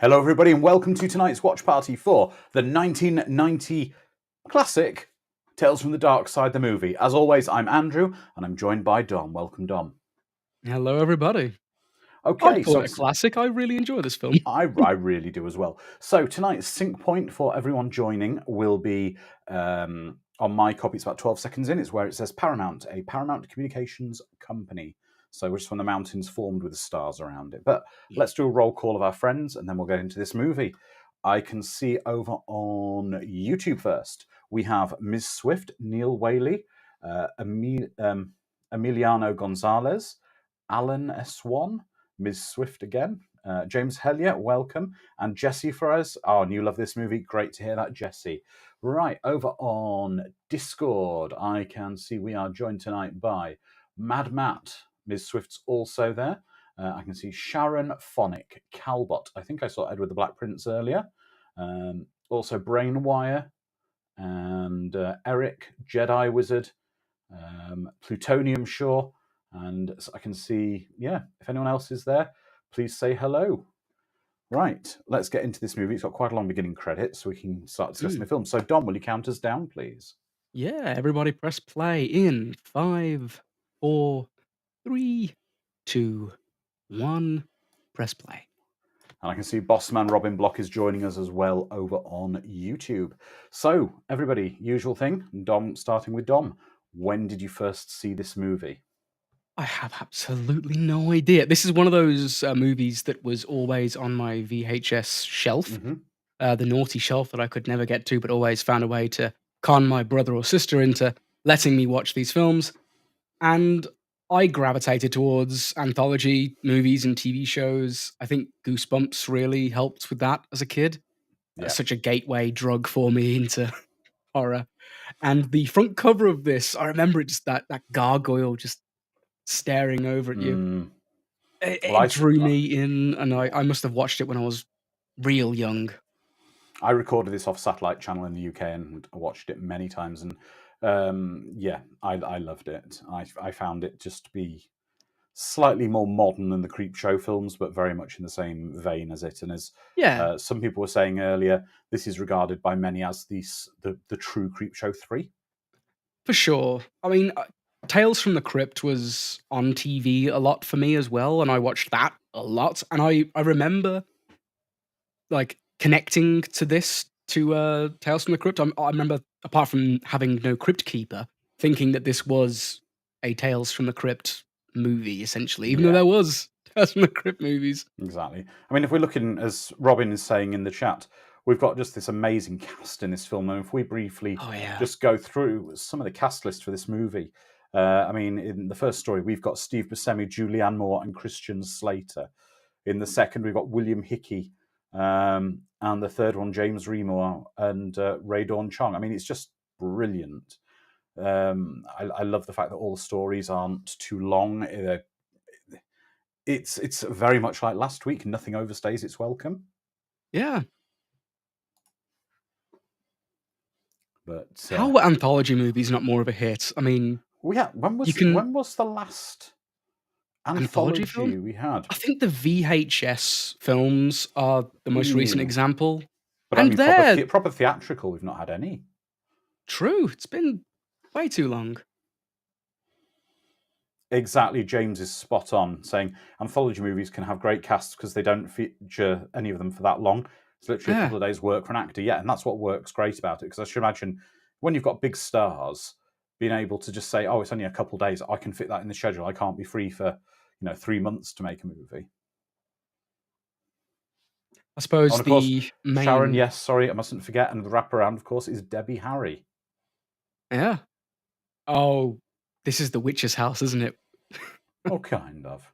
Hello everybody and welcome to tonight's watch party for the 1990 classic Tales from the Darkside, the movie. As always, I'm Andrew and I'm joined by Dom. Welcome, Dom. Hello everybody. Okay, I'd call it a classic. I really enjoy this film. I really do as well. So tonight's sync point for everyone joining will be on my copy. It's about 12 seconds in. It's where it says Paramount, a Paramount Communications company. So we're just from the mountains formed with the stars around it. But let's do a roll call of our friends and then we'll get into this movie. I can see over on YouTube first. We have Ms. Swift, Neil Whaley, Emiliano Gonzalez, Alan Swan, Ms. Swift again, James Hellier, welcome, and Jesse Flores. Oh, and you love this movie. Great to hear that, Jesse. Right, over on Discord, I can see we are joined tonight by Mad Matt. Ms. Swift's also there. I can see Sharon Phonic, Calbot. I think I saw Edward the Black Prince earlier. Also Brainwire and Eric, Jedi Wizard, Plutonium Shore. And I can see, if anyone else is there, please say hello. Right, let's get into this movie. It's got quite a long beginning credit, so we can start discussing the film. So, Dom, will you count us down, please? Yeah, everybody press play in 5, 4, 3, 2, 1. Press play. And I can see Bossman Robin Block is joining us as well over on YouTube. So, everybody, usual thing. Dom, starting with Dom. When did you first see this movie? I have absolutely no idea. This is one of those movies that was always on my VHS shelf, the naughty shelf that I could never get to, but always found a way to con my brother or sister into letting me watch these films. And I gravitated towards anthology movies and TV shows. I think Goosebumps really helped with that as a kid. Such a gateway drug for me into horror. And the front cover of this, I remember it just that gargoyle just staring over at you. It drew me in, and I must have watched it when I was real young. I recorded this off Satellite Channel in the UK and watched it many times. And I loved it. I found it just to be slightly more modern than the Creepshow films, but very much in the same vein as it. And as some people were saying earlier, this is regarded by many as the true Creepshow 3. For sure. I mean, Tales from the Crypt was on TV a lot for me as well, and I watched that a lot. And I remember like connecting to this to Tales from the Crypt. I remember, apart from having no Crypt Keeper, thinking that this was a Tales from the Crypt movie, essentially, even though there was Tales from the Crypt movies. Exactly. I mean, if we're looking, as Robin is saying in the chat, we've got just this amazing cast in this film. And if we briefly just go through some of the cast list for this movie, I mean, in the first story, we've got Steve Buscemi, Julianne Moore, and Christian Slater. In the second, we've got William Hickey, and the third one, James Remore and Ray Dawn Chong. I mean, it's just brilliant. I love the fact that all the stories aren't too long. It's very much like last week. Nothing overstays its welcome. Yeah. But how were anthology movies not more of a hit? I mean, when was the last anthology film? Anthology we had. I think the VHS films are the most recent Yeah. example, But I and mean, proper, they're proper theatrical, we've not had any. true. It's been way too long. Exactly, James is spot on, saying anthology movies can have great casts because they don't feature any of them for that long. It's literally a Yeah. couple of days' work for an actor, yeah, and that's what works great about it. Because I should imagine when you've got big stars, being able to just say, "Oh, it's only a couple of days. I can fit that in the schedule. I can't be free for 3 months to make a movie." I Oh, suppose and of course, the Sharon. main Yes, sorry, I mustn't forget. And the wraparound, of course, is Debbie Harry. yeah. Oh, this is the witch's house, isn't it? Oh, kind of.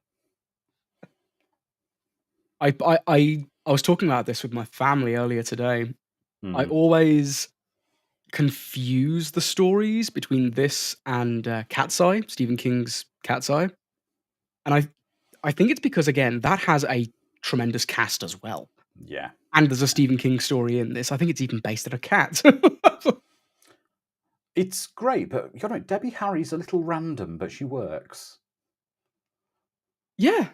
I was talking about this with my family earlier today. I Hmm. always confuse the stories between this and, Cat's Eye, Stephen King's Cat's Eye, and I think it's because, again, that has a tremendous cast as well, Yeah. and there's a Stephen King story in this. I think it's even based on a cat. It's great, but you know, Debbie Harry's a little random, but she works. Yeah.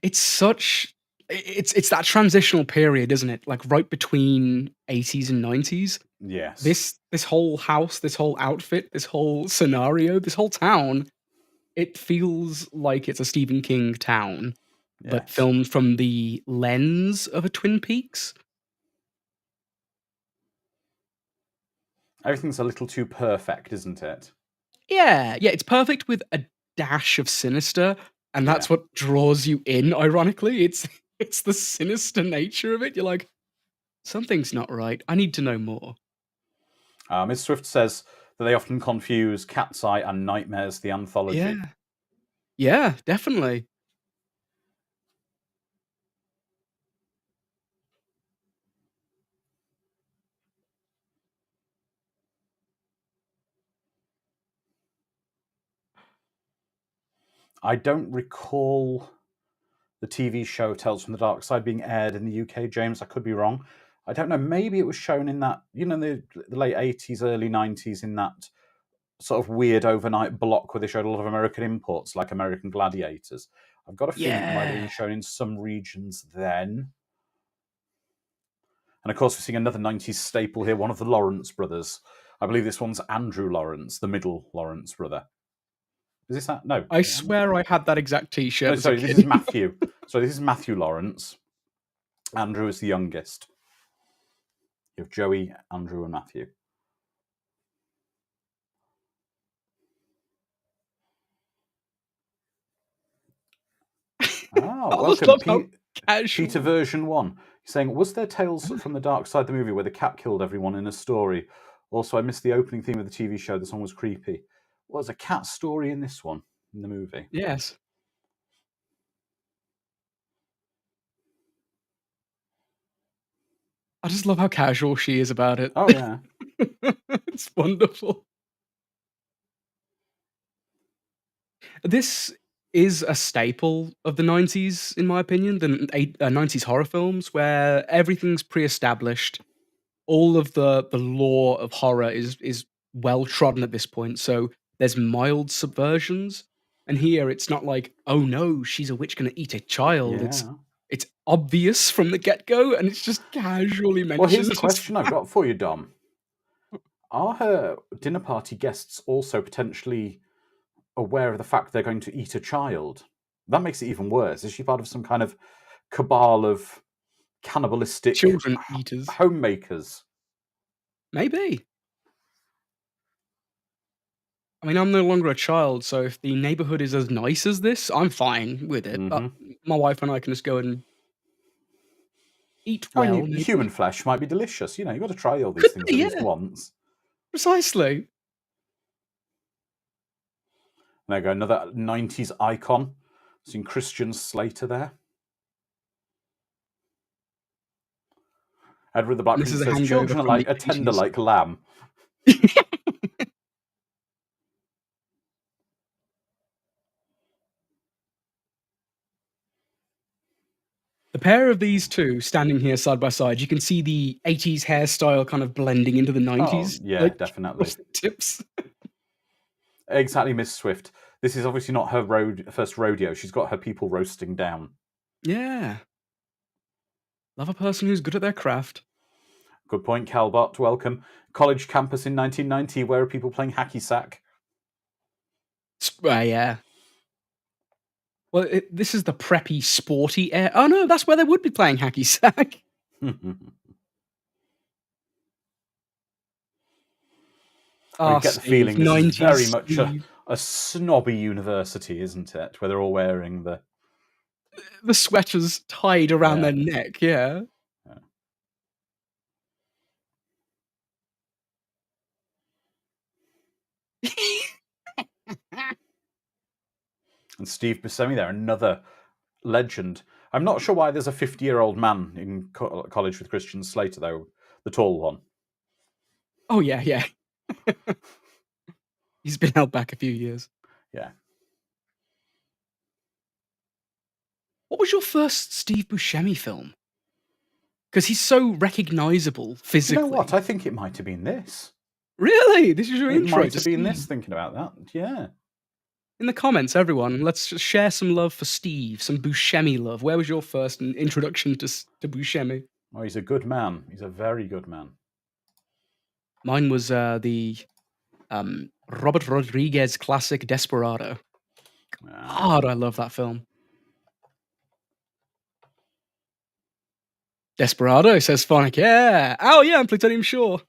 It's such it's that transitional period, isn't it? Like, right between '80s and '90s. Yes. This whole house, this whole outfit, this whole scenario, this whole town, it feels like it's a Stephen King town, but Yes. filmed from the lens of a Twin Peaks. Everything's a little too perfect, isn't it? Yeah, yeah, it's perfect with a dash of sinister, and Yeah. that's what draws you in, ironically. It's it's the sinister nature of it. You're like, "Something's not right. I need to know more." Ms. Swift says that they often confuse Cat's Eye and Nightmares, the anthology. Yeah. Yeah, definitely. I don't recall the TV show Tales from the Dark Side being aired in the UK, James. I could be wrong. I don't know. Maybe it was shown in that, the late 80s, early 90s, in that sort of weird overnight block where they showed a lot of American imports, like American Gladiators. I've got a feeling it might have Yeah. been shown in some regions then. And of course, we're seeing another 90s staple here, one of the Lawrence brothers. I believe this one's Andrew Lawrence, the middle Lawrence brother. Is this that? No. I Is it Andrew? swear I had that exact No, T-shirt as a sorry, this is kid. Matthew. Sorry, this is Matthew Lawrence. Andrew is the youngest. You have Joey, Andrew, and Matthew. Oh, I just welcome, love how Peter casual. version 1. He's saying, was there Tales from the Dark Side, the movie, where the cat killed everyone in a story? Also, I missed the opening theme of the TV show. The song was creepy. Was a cat story in this one, in the movie? Yes. I just love how casual she is about it. Oh, yeah. It's wonderful. This is a staple of the '90s, in my opinion, the '90s horror films where everything's pre-established. All of the lore of horror is well trodden at this point, so there's mild subversions, and here it's not like, "Oh no, she's a witch gonna eat a child." Yeah. It's obvious from the get-go, and it's just casually Well, here's mentioned a as question I've got for you, Dom. Are her dinner party guests also potentially aware of the fact they're going to eat a child? That makes it even worse. Is she part of some kind of cabal of cannibalistic children eaters. homemakers? Maybe. I mean, I'm no longer a child, so if the neighborhood is as nice as this, I'm fine with it. Mm-hmm. My wife and I can just go and eat I well, mean, human maybe? flesh might be delicious. You've got to try all these Could things be, at least yeah, once. precisely. There you go, another 90s icon. Seeing Christian Slater there. Edward the Black And this Prince is a says, hangover children are from like the a tender '80s. like lamb. The pair of these two standing here side by side, you can see the 80s hairstyle kind of blending into the Oh, 90s, yeah, like, definitely. across the tips. Exactly, Miss Swift. This is obviously not her first rodeo. She's got her people roasting down. Yeah. Love a person who's good at their craft. Good point, Calbot. Welcome. College campus in 1990. Where are people playing hacky sack? Yeah. Well, this is the preppy, sporty air. Oh no, that's where they would be playing hacky sack. I Ah, get the Steve, feeling this is very 90s much Steve. a snobby university, isn't it? Where they're all wearing the The sweaters tied around yeah. their neck, yeah. Yeah. And Steve Buscemi there, another legend. I'm not sure why there's a 50-year-old man in college with Christian Slater, though, the tall one. Oh, yeah, yeah. He's been held back a few years. Yeah. What was your first Steve Buscemi film? Because he's so recognizable Do you know what? physically. I think it might have been this. Really? This is your It intro might to have been Steve? this, thinking about that. Yeah. In the comments, everyone, let's just share some love for Steve, some Buscemi love. Where was your first introduction to Buscemi? Oh, he's a good man. He's a very good man. Mine was the Robert Rodriguez classic Desperado. God, I love that film. Desperado, says Phonic. Yeah. Oh, yeah, I'm Plutonium Shore.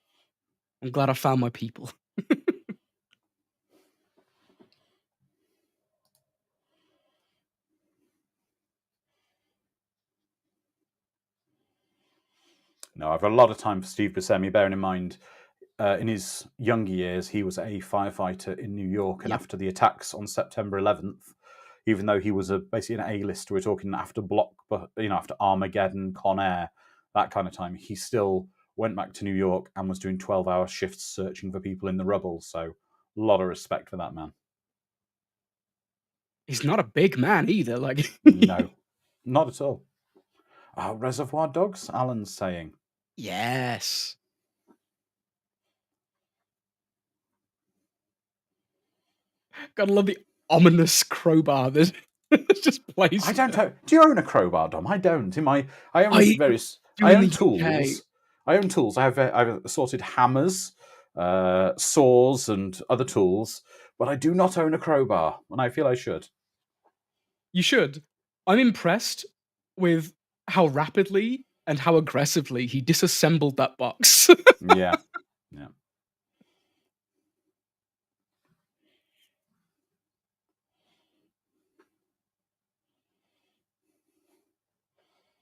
I'm glad I found my people. No, I've a lot of time for Steve Buscemi, bearing in mind in his younger years, he was a firefighter in New York, and Yep. after the attacks on September 11th, even though he was basically an A-lister, we're talking after after Armageddon, Con Air, that kind of time, he still went back to New York and was doing 12-hour shifts searching for people in the rubble. So, a lot of respect for that man. He's not a big man either. Like, No, not at all. Reservoir Dogs, Alan's saying. yes. Gotta love the ominous crowbar that just plays. I don't own. Do you own a crowbar, Dom? I don't. I own I various. do I in own the UK. tools. I own tools. I've assorted hammers, saws, and other tools, but I do not own a crowbar, and I feel I should. You should. I'm impressed with how rapidly and how aggressively he disassembled that box. Yeah, yeah.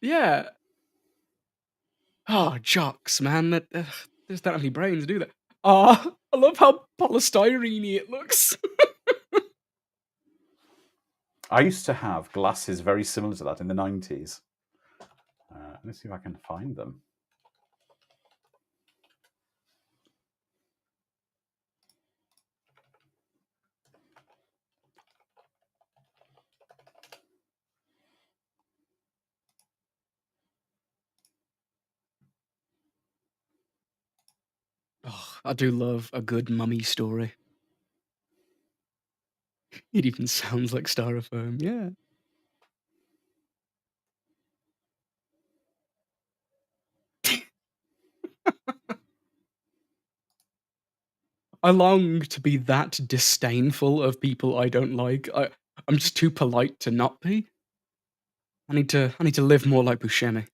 Yeah. Oh, jocks, man. That they just don't have any brains, do they? Ah, I love how polystyrene it looks. I used to have glasses very similar to that in the 90s. Let's see if I can find them. Oh, I do love a good mummy story. It even sounds like styrofoam. Yeah. I long to be that disdainful of people I don't like. I'm just too polite to not be. I need to live more like Buscemi.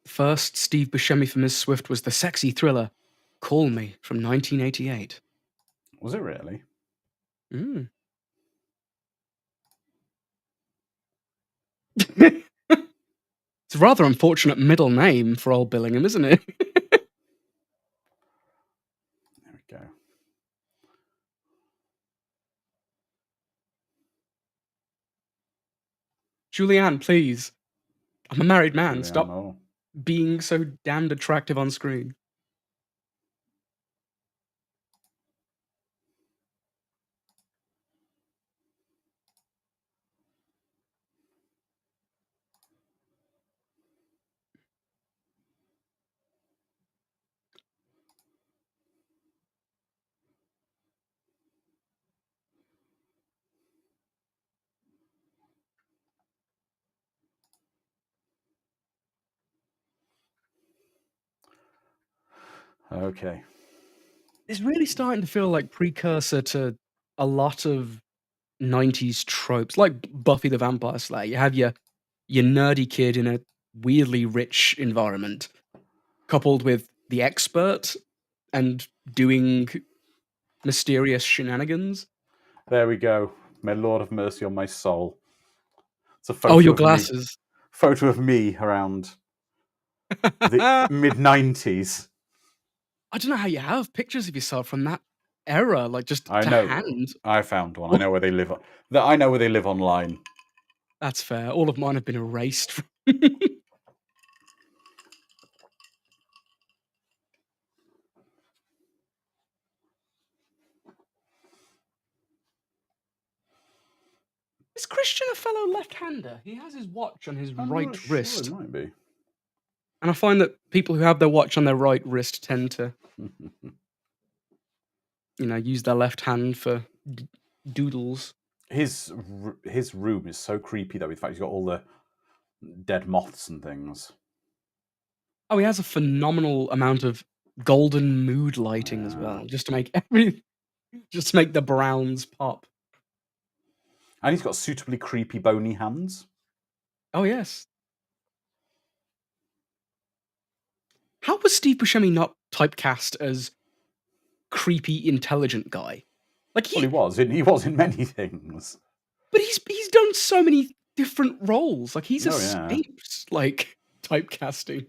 First Steve Buscemi for Ms. Swift was the sexy thriller Call Me from 1988. Was it really? Mm. It's a rather unfortunate middle name for old Billingham, isn't it? There we go. Julianne, please. I'm a married man. Julianne Stop. Moore. being so damned attractive on screen. Okay. It's really starting to feel like precursor to a lot of 90s tropes, like Buffy the Vampire Slayer. You have your nerdy kid in a weirdly rich environment, coupled with the expert and doing mysterious shenanigans. There we go. May Lord have mercy on my soul. It's a Oh, photo your of me. glasses. Photo of me around the mid 90s. I don't know how you have pictures of yourself from that era, like, just I to know. hand. I found one. I know where they live. I know where they live online. That's fair. All of mine have been erased. Is Christian a fellow left-hander? He has his watch on his I'm not right sure it wrist, might be. and I find that people who have their watch on their right wrist tend to, use their left hand for doodles. His room is so creepy though. In fact, he's got all the dead moths and things. Oh, he has a phenomenal amount of golden mood lighting as well, just to make the browns pop. And he's got suitably creepy bony hands. Oh, yes. How was Steve Buscemi not typecast as creepy, intelligent guy? Like, Well, he was. He was in many things. but he's done so many different roles. Like, he's Oh yeah. escaped, like, typecasting.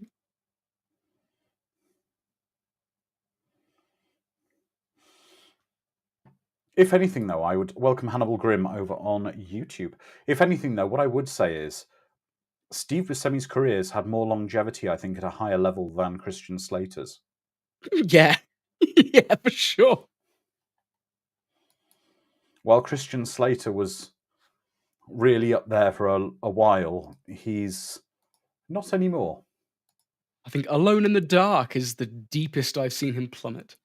If anything, though, I would welcome Hannibal Grimm over on YouTube. If anything, though, what I would say is Steve Buscemi's careers had more longevity, I think, at a higher level than Christian Slater's. Yeah. Yeah, for sure. While Christian Slater was really up there for a while, he's not anymore. I think Alone in the Dark is the deepest I've seen him plummet.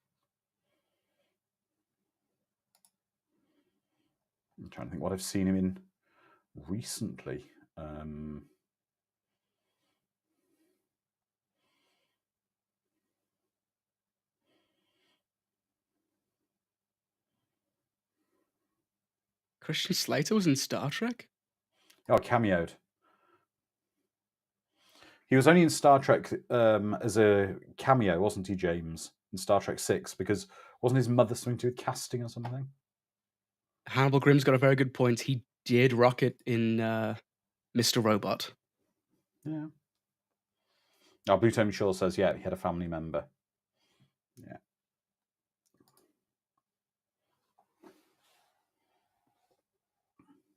I'm trying to think what I've seen him in recently. Christian Slater was in Star Trek? Oh, cameoed. He was only in Star Trek as a cameo, wasn't he, James? In Star Trek 6, because wasn't his mother something to do with casting or something? Hannibal Grimm's got a very good point. He did rock it in Mr. Robot. Yeah. Oh, Blue Tony Shaw says, yeah, he had a family member. Yeah.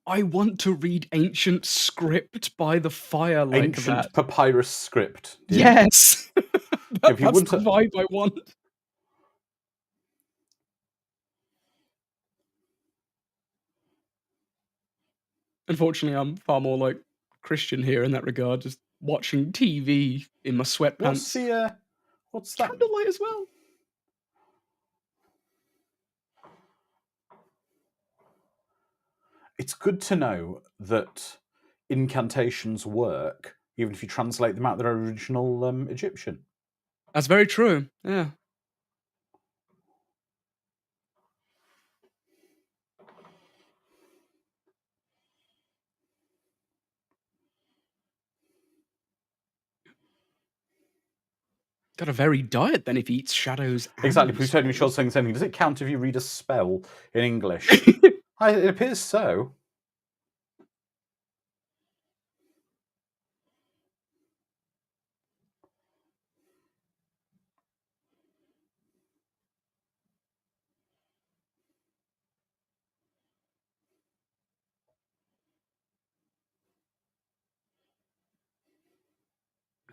I want to read ancient script by the fire like that. Ancient papyrus script. Yes! If you That's wouldn't the vibe I want. Unfortunately, I'm far more like Christian here in that regard, just watching TV in my what's sweatpants. the what's that? Candlelight as well. It's good to know that incantations work, even if you translate them out their original Egyptian. That's very true. Yeah. Got a very diet then if he eats shadows Exactly. and Plutonium Short souls. saying something. Does it count if you read a spell in English? It appears so.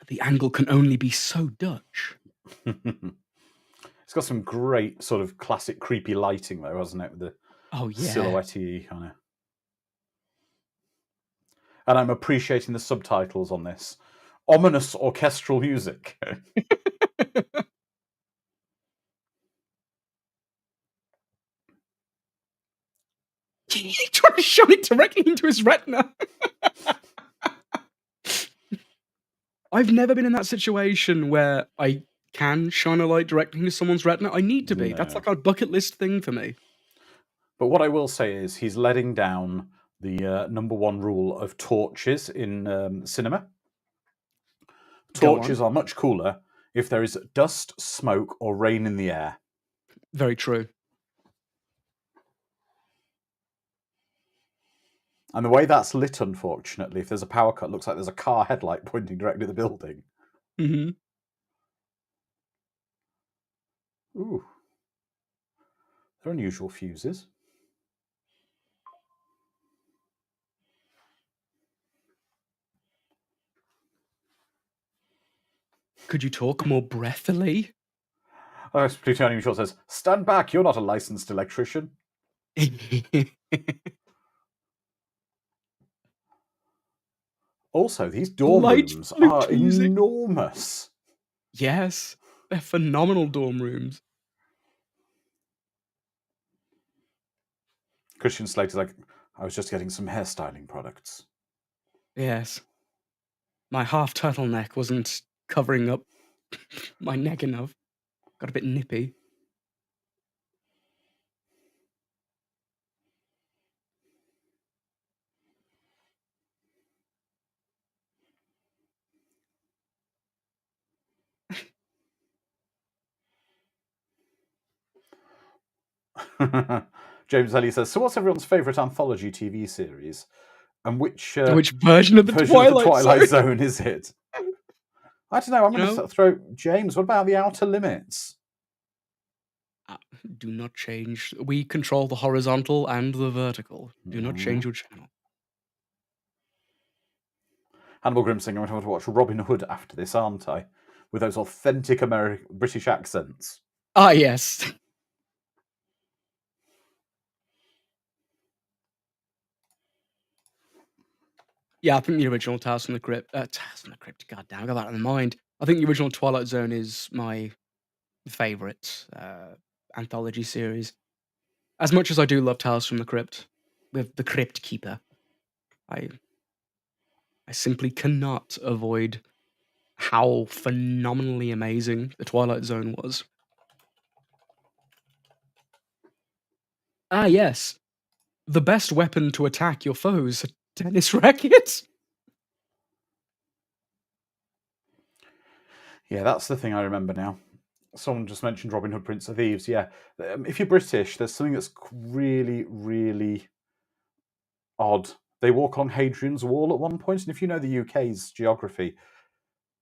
The angle can only be so Dutch. It's got some great sort of classic creepy lighting, though, hasn't it? With the silhouette-y kind of. And I'm appreciating the subtitles on this. Ominous orchestral music. He tried to shine it directly into his retina. I've never been in that situation where I can shine a light directly into someone's retina. I need to be. No. That's like a bucket list thing for me. But what I will say is he's letting down the number one rule of torches in cinema. Torches are much cooler if there is dust, smoke, or rain in the air. Very true. And the way that's lit, unfortunately, if there's a power cut, looks like there's a car headlight pointing directly at the building. Mm-hmm. Ooh. They're unusual fuses. Could you talk more breathily? Plutonium Short says, "Stand back, you're not a licensed electrician." Also, these dorm rooms are enormous. Yes, they're phenomenal dorm rooms. Christian Slater's like, "I was just getting some hairstyling products." Yes. My half turtleneck wasn't covering up my neck enough. Got a bit nippy. James Ellie says, "So what's everyone's favourite anthology TV series? And which version of the Twilight Zone is it?" I don't know. I'm going to throw James. What about the Outer Limits? Do not change. We control the horizontal and the vertical. Do not change your channel. Hannibal Grimsing, I'm going to have to watch Robin Hood after this, aren't I? With those authentic British accents. Ah, yes. Yeah, I think the original Tales from the Crypt. God damn, I got that in mind. I think the original Twilight Zone is my favorite anthology series. As much as I do love Tales from the Crypt, with the Crypt Keeper, I simply cannot avoid how phenomenally amazing the Twilight Zone was. Ah, yes. The best weapon to attack your foes, a tennis racket. Yeah, that's the thing I remember now. Someone just mentioned Robin Hood, Prince of Thieves. Yeah, if you're British, there's something that's really, really odd. They walk on Hadrian's Wall at one point, and if you know the UK's geography,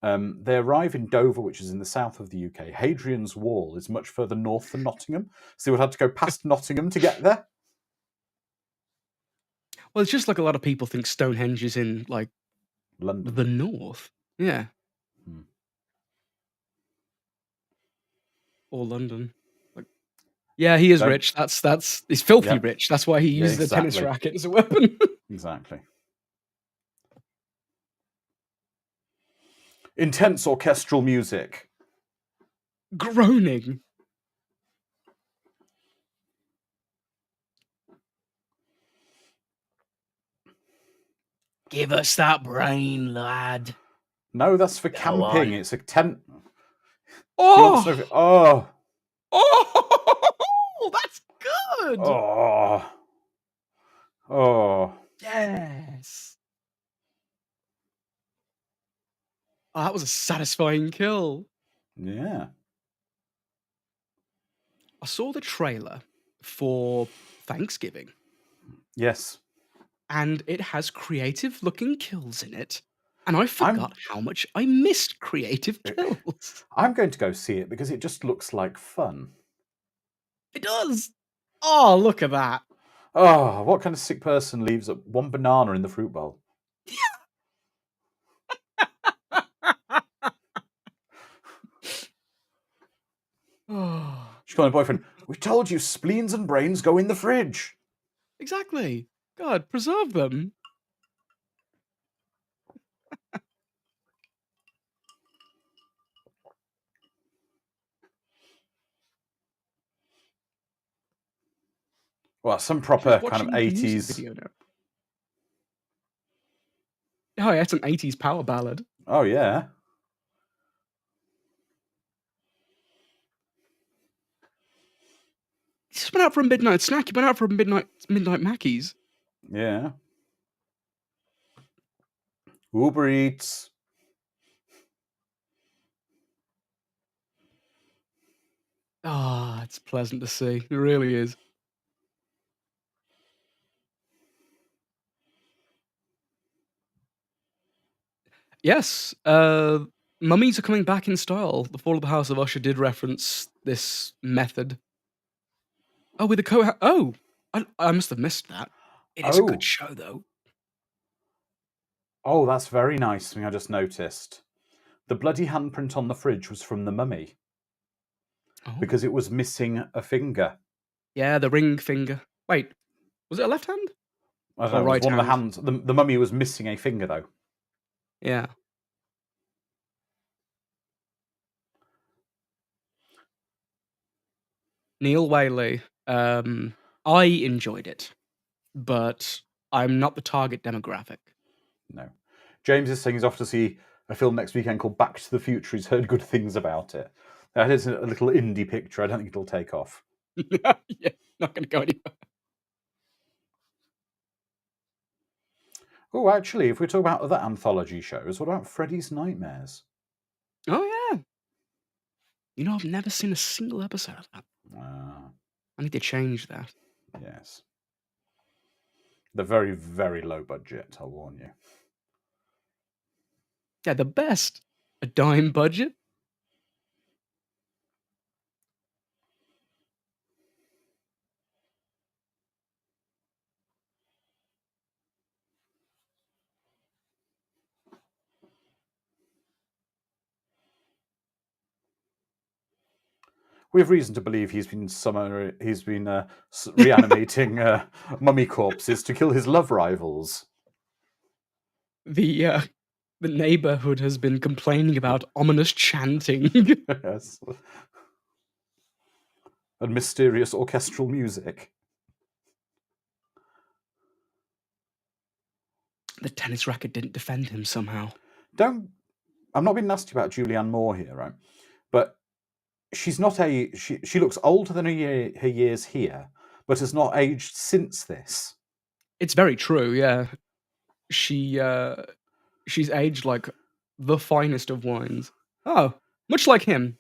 they arrive in Dover, which is in the south of the UK. Hadrian's Wall is much further north than Nottingham, so they would have to go past Nottingham to get there. Well, it's just like a lot of people think Stonehenge is in, like, London. the north. Yeah. Or London. Like, yeah, he is rich. He's filthy rich. That's why he uses the tennis racket as a weapon. Exactly. Intense orchestral music. Groaning. Give us that brain, lad. No, that's for camping. It's a tent. Oh! Oh! Oh! That's good! Oh! Oh! Yes! Oh, that was a satisfying kill. Yeah. I saw the trailer for Thanksgiving. Yes. And it has creative-looking kills in it. And I forgot how much I missed creative kills. I'm going to go see it because it just looks like fun. It does. Oh, look at that. Oh, what kind of sick person leaves one banana in the fruit bowl? calling her boyfriend, we told you spleens and brains go in the fridge. Exactly. God, preserve them. Well, some I'm just proper kind of watching a music 80s. video now. Oh, yeah, it's an 80s power ballad. Oh, yeah. You just went out for a midnight snack. You went out for a midnight Mackies. Yeah. Uber Eats. Ah, it's pleasant to see. It really is. Yes, mummies are coming back in style. The Fall of the House of Usher did reference this method. Oh, with the oh! I must have missed that. It is a good show, though. Oh, that's very nice, something I just noticed. The bloody handprint on the fridge was from the mummy. Oh. Because it was missing a finger. Yeah, the ring finger. Wait, was it a left hand? I don't Or know, it was right one of the hand? hands. The mummy was missing a finger, though. Yeah. Neil Whaley. I enjoyed it, but I'm not the target demographic. No. James is saying he's off to see a film next weekend called Back to the Future. He's heard good things about it. That is a little indie picture. I don't think it'll take off. Yeah, not going to go anywhere. Oh, actually, if we talk about other anthology shows, what about Freddy's Nightmares? Oh, yeah. You know, I've never seen a single episode of that. I need to change that. Yes. They're very, very low budget, I'll warn you. Yeah, the best. A dime budget. We have reason to believe he's been reanimating mummy corpses to kill his love rivals. The neighborhood has been complaining about ominous chanting. Yes. And mysterious orchestral music. The tennis racket didn't defend him somehow. I'm not being nasty about Julianne Moore here, right? But she's not she looks older than her years here, but has not aged since this. It's very true, yeah. She's aged like the finest of wines. Oh, much like him.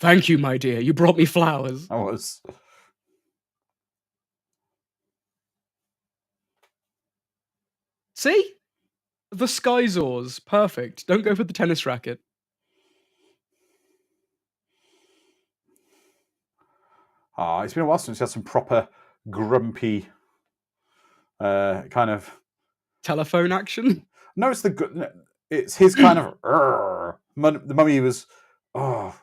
Thank you, my dear. You brought me flowers. I was. See? The Skyzors. Perfect. Don't go for the tennis racket. It's been a while since we had some proper grumpy kind of telephone action. No, it's his kind of. The mummy was. Oh.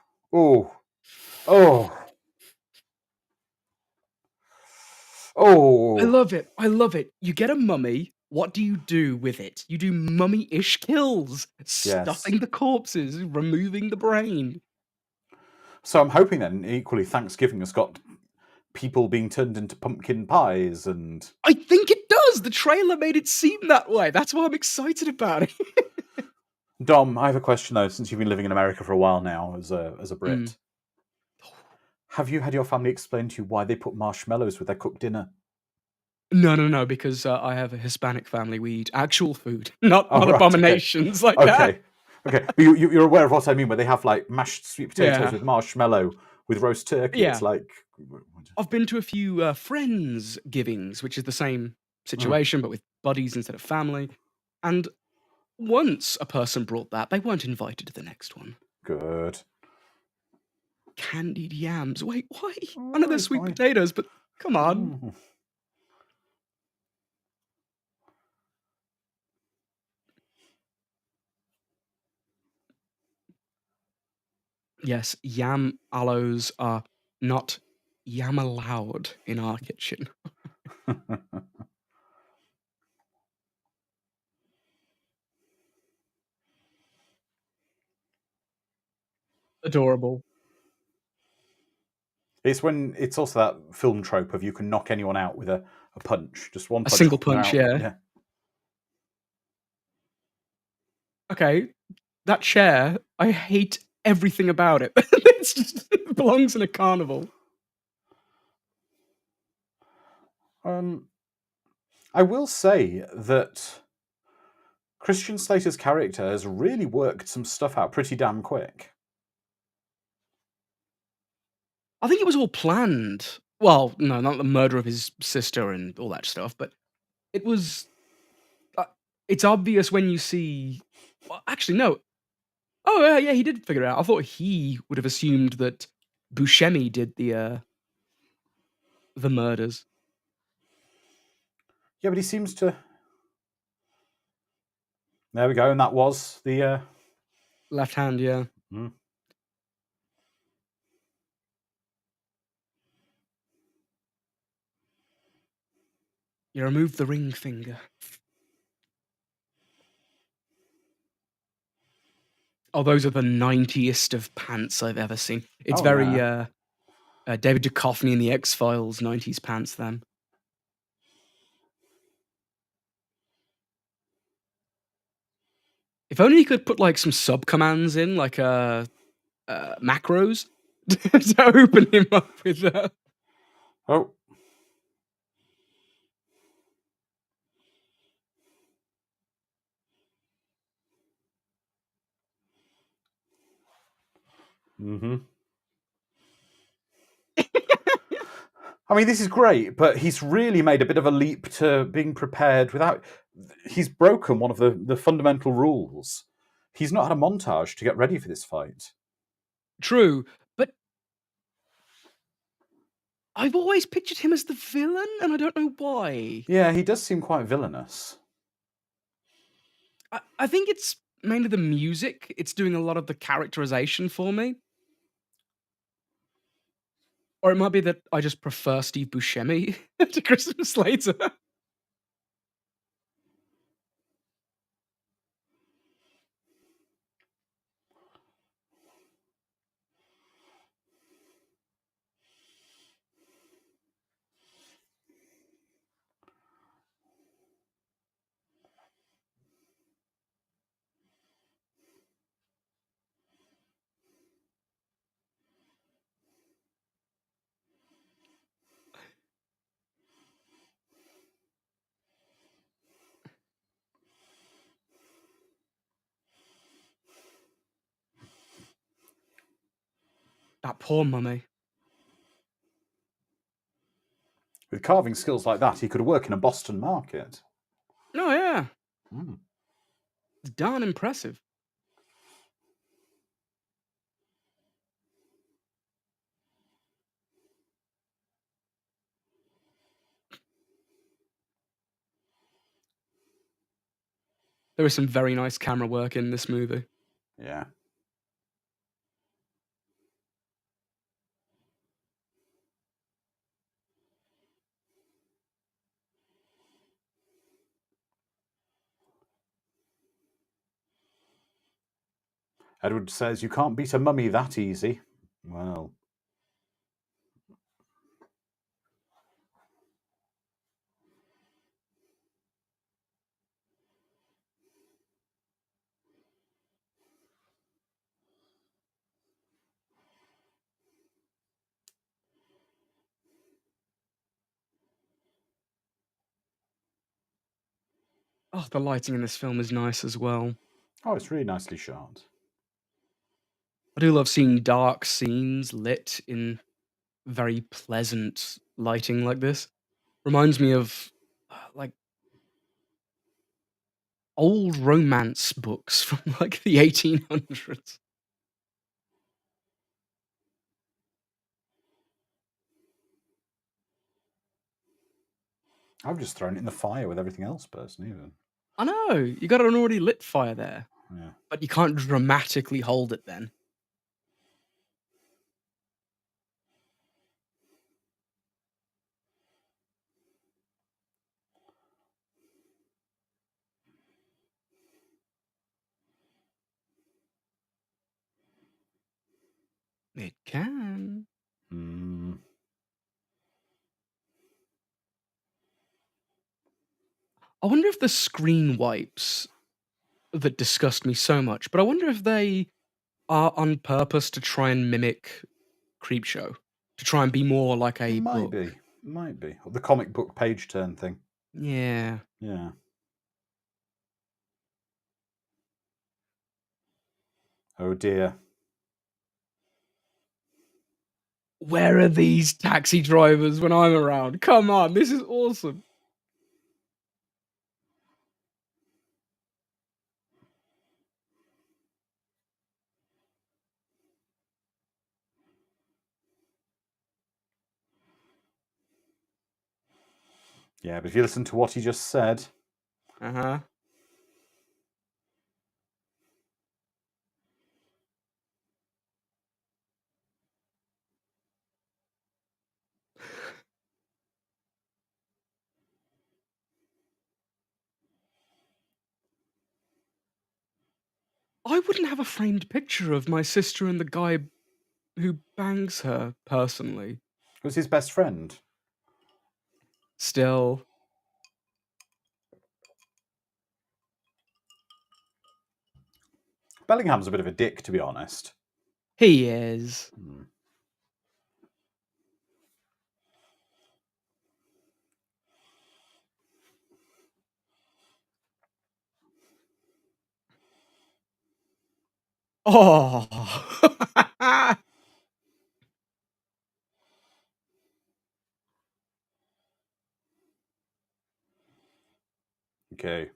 I love it. I love it. You get a mummy. What do you do with it? You do mummy-ish kills. Stuffing the corpses, removing the brain. So I'm hoping then, equally, Thanksgiving has got people being turned into pumpkin pies and. I think it does. The trailer made it seem that way. That's why I'm excited about it. Dom, I have a question though. Since you've been living in America for a while now, as a Brit, have you had your family explain to you why they put marshmallows with their cooked dinner? No, because I have a Hispanic family. We eat actual food, not abominations like that. Okay, but you're aware of what I mean, where they have like mashed sweet potatoes with marshmallow with roast turkey. Yeah. It's like. I've been to a few friends givings, which is the same situation, but with buddies instead of family. And once a person brought that, they weren't invited to the next one. Good. Candied yams. Wait, why? I know they're sweet potatoes, but come on. Yes, yam aloes are not yam allowed in our kitchen. Adorable. It's also that film trope of you can knock anyone out with a punch. Just one A punch, single they're punch, out. yeah. Yeah. Okay, that chair, I hate everything about it. It belongs in a carnival. I will say that Christian Slater's character has really worked some stuff out pretty damn quick. I think it was all planned. Well, no, not the murder of his sister and all that stuff, but it was. Uh, it's obvious when you see. Well, actually, no. Oh, yeah, he did figure it out. I thought he would have assumed that Buscemi did the murders. Yeah, but he seems to. There we go, and that was the. Left hand, yeah. Mm. You remove the ring finger. Oh, those are the 90est of pants I've ever seen. It's Oh very yeah. David Duchovny in the X-Files 90s pants then. If only you could put, like, some sub commands in, like, macros to open him up with, Oh. Mm-hmm. I mean, this is great, but he's really made a bit of a leap to being prepared without. He's broken one of the fundamental rules. He's not had a montage to get ready for this fight. True, but I've always pictured him as the villain, and I don't know why. Yeah, he does seem quite villainous. I think it's mainly the music. It's doing a lot of the characterization for me. Or it might be that I just prefer Steve Buscemi to Christian Slater. That poor mummy. With carving skills like that, he could work in a Boston market. Oh, yeah. Mm. It's darn impressive. There is some very nice camera work in this movie. Yeah. Edward says, "You can't beat a mummy that easy." Well. Oh, the lighting in this film is nice as well. Oh, it's really nicely shot. I do love seeing dark scenes lit in very pleasant lighting like this. Reminds me of like old romance books from like the 1800s. I've just thrown it in the fire with everything else, personally. Even. I know, you got an already lit fire there, Yeah. but you can't dramatically hold it then. It can. Mm. I wonder if the screen wipes that disgust me so much, but I wonder if they are on purpose to try and mimic Creepshow, to try and be more like a Might book. be. Might be. The comic book page turn thing. Yeah. Yeah. Oh dear. Where are these taxi drivers when I'm around? Come on, this is awesome. Yeah, but if you listen to what he just said, Uh-huh. I wouldn't have a framed picture of my sister and the guy who bangs her, personally. it was his best friend. Still. Bellingham's a bit of a dick, to be honest. He is. Hmm. Oh. Okay.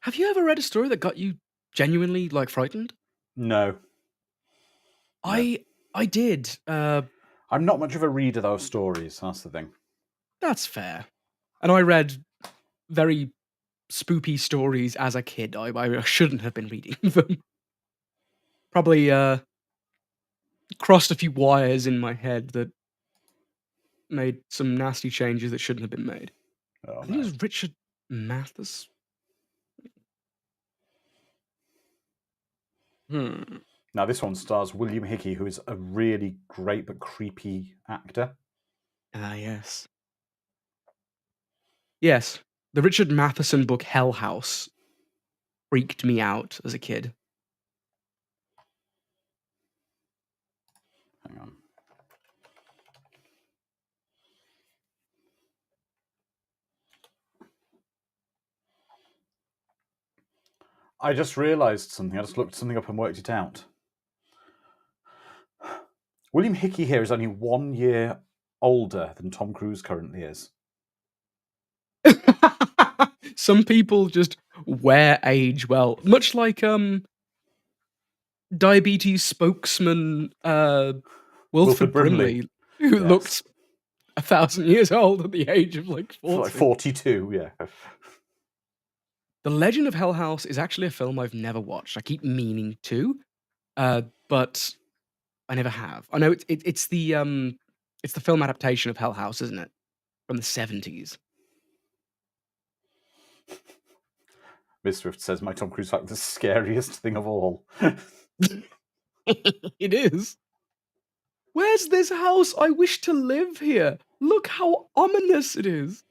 Have you ever read a story that got you genuinely, like, frightened? No. No. I did. I'm not much of a reader, though, of stories. That's the thing. That's fair. And I read very spoopy stories as a kid. I shouldn't have been reading them. Probably, crossed a few wires in my head that made some nasty changes that shouldn't have been made. Oh, I think it no. was Richard Mathis. Hmm. Now, this one stars William Hickey, who is a really great but creepy actor. Ah, yes. Yes. The Richard Matheson book Hell House freaked me out as a kid. Hang on. I just realised something. I just looked something up and worked it out. William Hickey here is only 1 year older than Tom Cruise currently is. Some people just wear age well, much like diabetes spokesman Wilford Wilford Brimley. Brimley, who Yes. looked 1,000 years old at the age of like Like 40. 42, yeah. The Legend of Hell House is actually a film I've never watched. I keep meaning to, but I never have. I know it's the film adaptation of Hell House, isn't it? From the 70s. Miss Swift says, my Tom Cruise fact, the scariest thing of all. It is. Where's this house? I wish to live here. Look how ominous it is.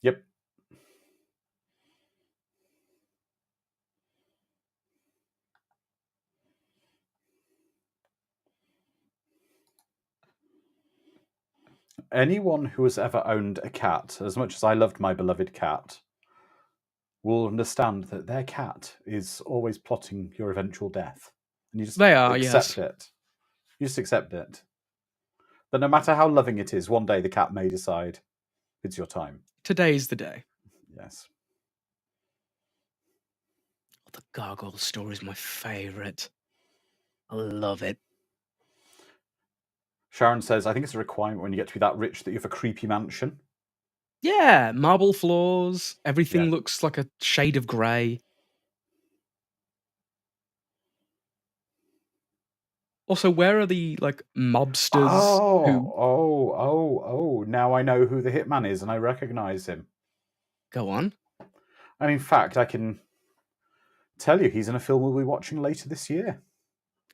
Yep. Anyone who has ever owned a cat, as much as I loved my beloved cat, will understand that their cat is always plotting your eventual death. And you just They are, accept yes. it. You just accept it. That no matter how loving it is, one day the cat may decide it's your time. Today's the day. Yes. Oh, the Gargoyle story is my favorite. I love it. Sharon says, I think it's a requirement when you get to be that rich that you have a creepy mansion. Yeah, marble floors. Everything Yeah. looks like a shade of grey. Also, where are the, like, mobsters who Oh. Now I know who the hitman is and I recognise him. go on? And in fact, I can tell you he's in a film we'll be watching later this year.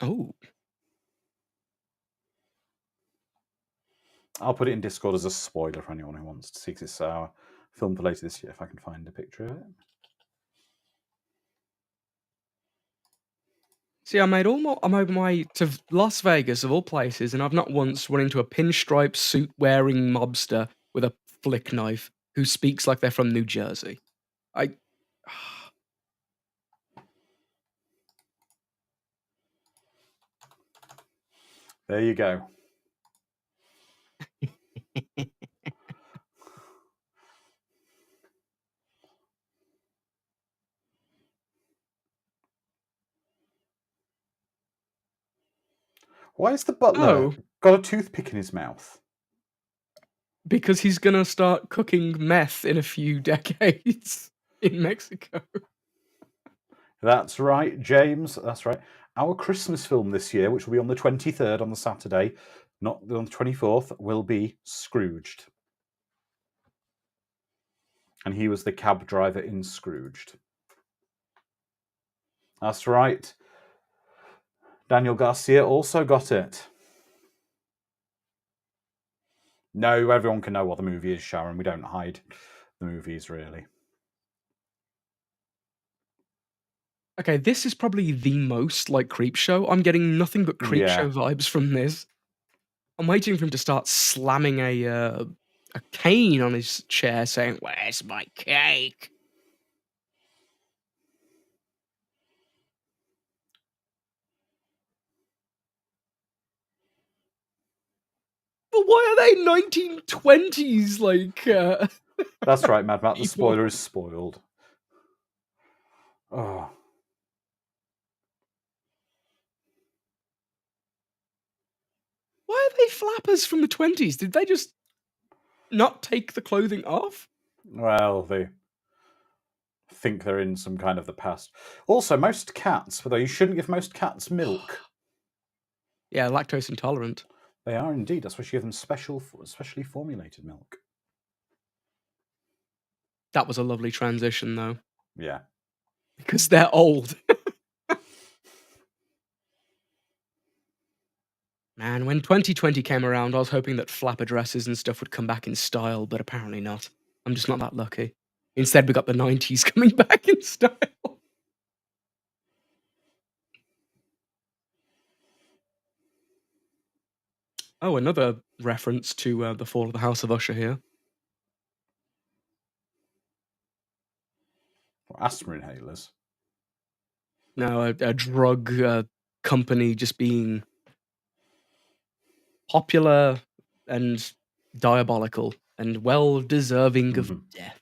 Oh. I'll put it in Discord as a spoiler for anyone who wants to see, 'cause it's our film for later this year, if I can find a picture of it. See, I'm on my to Las Vegas, of all places, and I've not once run into a pinstripe suit-wearing mobster with a flick knife who speaks like they're from New Jersey. I There you go. Why has the butler Oh, got a toothpick in his mouth? because he's gonna start cooking meth in a few decades in Mexico. That's right, James. That's right. Our Christmas film this year, which will be on the 23rd on the Saturday, not on the 24th, will be Scrooged. And he was the cab driver in Scrooged. That's right. Daniel Garcia also got it. No, everyone can know what the movie is, Sharon. We don't hide the movies, really. Okay, this is probably the most like Creepshow. I'm getting nothing but Yeah. Creepshow vibes from this. I'm waiting for him to start slamming a cane on his chair, saying, "Where's my cake?" But why are they 1920s like That's right, Mad Matt. The people? spoiler is spoiled. Oh. Why are they flappers from the 20s? Did they just not take the clothing off? Well, they think they're in some kind of the past. Also, most cats, although you shouldn't give most cats milk. Yeah, lactose intolerant. They are indeed. That's why you give them specially formulated milk. That was a lovely transition, though, Yeah. because they're old. Man, when 2020 came around, I was hoping that flapper dresses and stuff would come back in style, but apparently not. I'm just not that lucky. Instead, we got the 90s coming back in style. Oh, another reference to the fall of the House of Usher here. Asthma inhalers. Now, a drug company just being popular and diabolical and well deserving of Mm-hmm. death.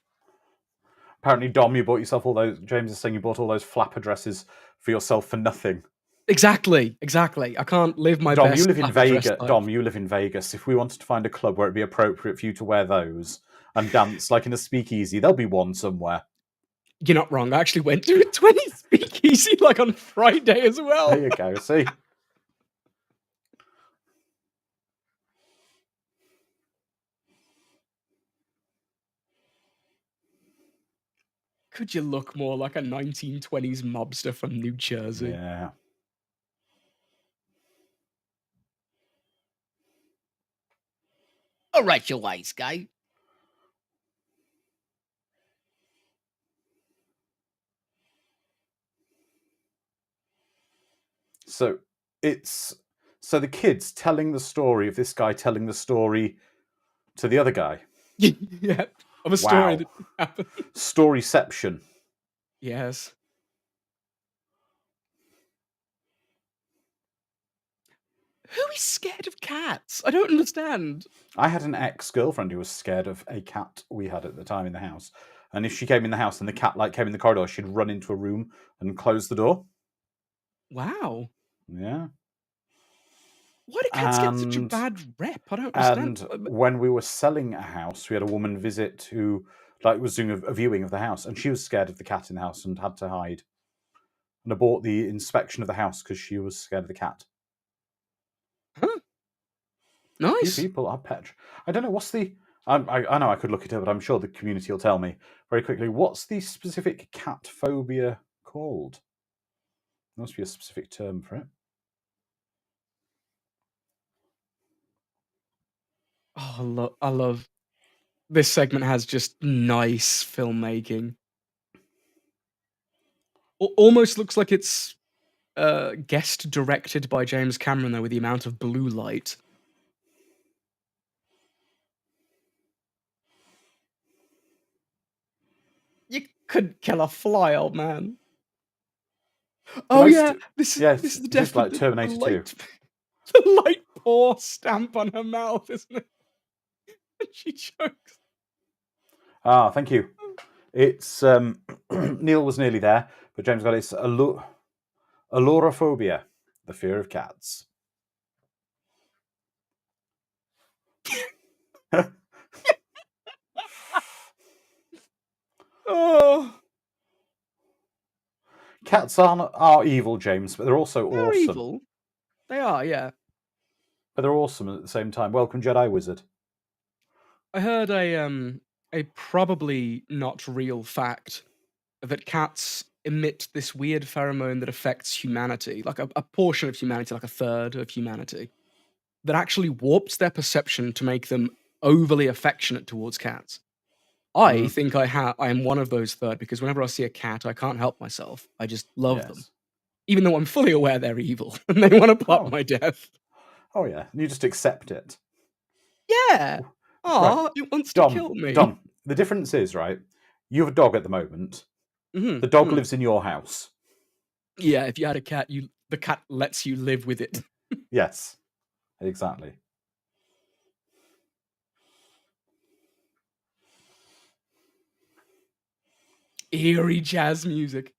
Apparently, Dom, you bought yourself all those. James is saying you bought all those flapper dresses for yourself for nothing. Exactly, exactly. I can't live my Dom, you best live in flapper dress Vegas. life. Dom, you live in Vegas. If we wanted to find a club where it'd be appropriate for you to wear those and dance like in a speakeasy, there'll be one somewhere. You're not wrong. I actually went to a 20 speakeasy like on Friday as well. There you go. See. Could you look more like a 1920s mobster from New Jersey? Yeah. All right, you wise guy. So it's the kids telling the story of this guy telling the story to the other guy. Yeah, of a story Wow. that happened. Storyception. Yes. Who is scared of cats? I don't understand. I had an ex-girlfriend who was scared of a cat we had at the time in the house. And if she came in the house and the cat came in the corridor, she'd run into a room and close the door. Wow. Yeah. Why do cats get such a And bad rep? I don't understand. and when we were selling a house, we had a woman visit who was doing a viewing of the house, and she was scared of the cat in the house and had to hide and abort the inspection of the house because she was scared of the cat. Huh? Few Nice. people are pet. I don't know what's the. I know I could look it up, but I'm sure the community will tell me very quickly. What's the specific cat phobia called? There must be a specific term for it. Oh, I love this segment has just nice filmmaking. Almost looks like it's guest directed by James Cameron though, with the amount of blue light. You couldn't kill a fly, old man. The Oh yeah, most, this is yes, this is the this is death with like the Terminator 2. light, the light paw stamp on her mouth, isn't it? And she chokes. Ah, thank you. It's Neil was nearly there, but James got it. It's alorophobia, the fear of cats. Oh, Cats are evil, James, but they're also they're awesome. evil. They are, yeah. But they're awesome at the same time. Welcome, Jedi Wizard. I heard a probably not real fact that cats emit this weird pheromone that affects humanity, like a portion of humanity, like a third of humanity, that actually warps their perception to make them overly affectionate towards cats. I Mm, think I am one of those third because whenever I see a cat, I can't help myself. I just love them, yes. even though I'm fully aware they're evil and they want to plot Oh, my death. oh yeah. You just accept it. Yeah. Right, Ah, it wants to Dom. kill me. Dom. The difference is, right. You have a dog at the moment. Hmm. The dog lives in your house. Yeah, if you had a cat, the cat lets you live with it. Yes, exactly. Eerie jazz music.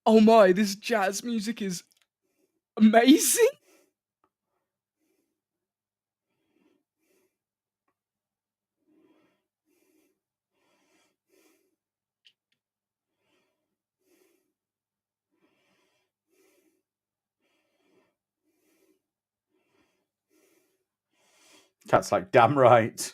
Oh my, this jazz music is amazing. Cat's like, damn right.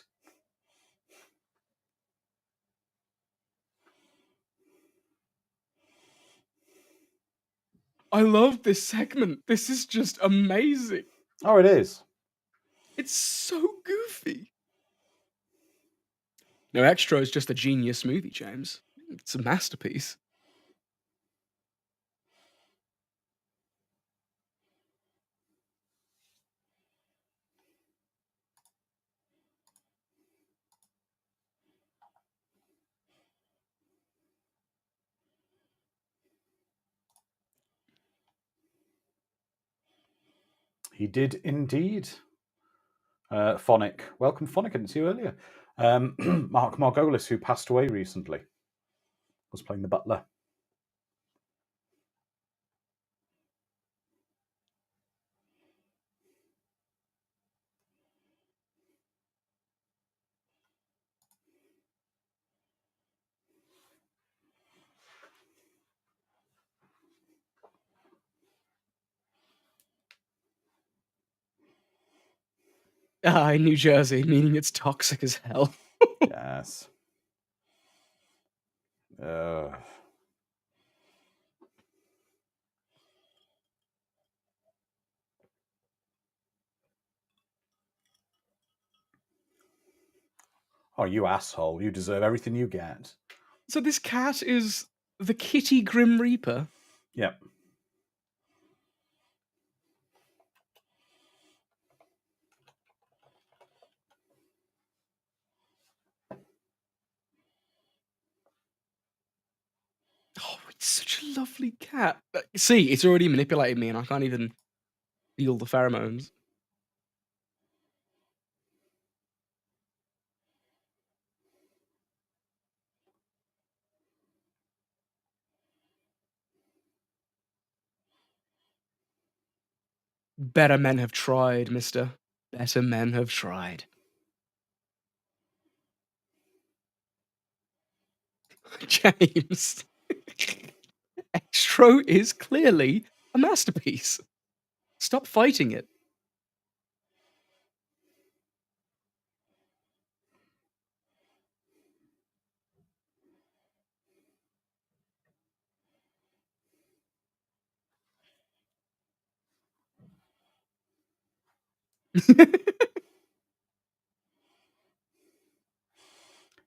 I love this segment. This is just amazing. Oh, it is. It's so goofy. No Extra is just a genius movie, James. It's a masterpiece. He did indeed. Phonic. Welcome, Phonic. I didn't see you earlier. Mark Margolis, who passed away recently, was playing the butler. Ah, in New Jersey, meaning it's toxic as hell. Yes. Uh, oh, you asshole. You deserve everything you get. So this cat is the Kitty Grim Reaper. Yep. Oh, it's such a lovely cat. See, it's already manipulating me and I can't even feel the pheromones. Better men have tried, mister. Better men have tried. James. Extro is clearly a masterpiece. Stop fighting it.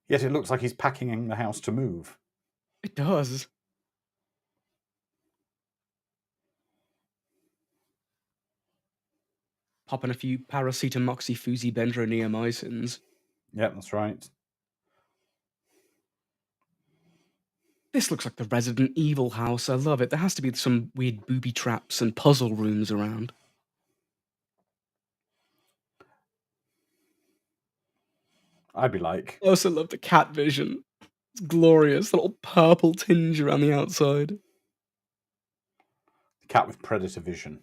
Yet it looks like he's packing in the house to move. It does. Popping a few paracetamol-moxifusibendroneomycins. Yep, that's right. This looks like the Resident Evil house. I love it. There has to be some weird booby traps and puzzle rooms around. I'd be like. I also love the cat vision. It's glorious. The little purple tinge around the outside. Cat with predator vision.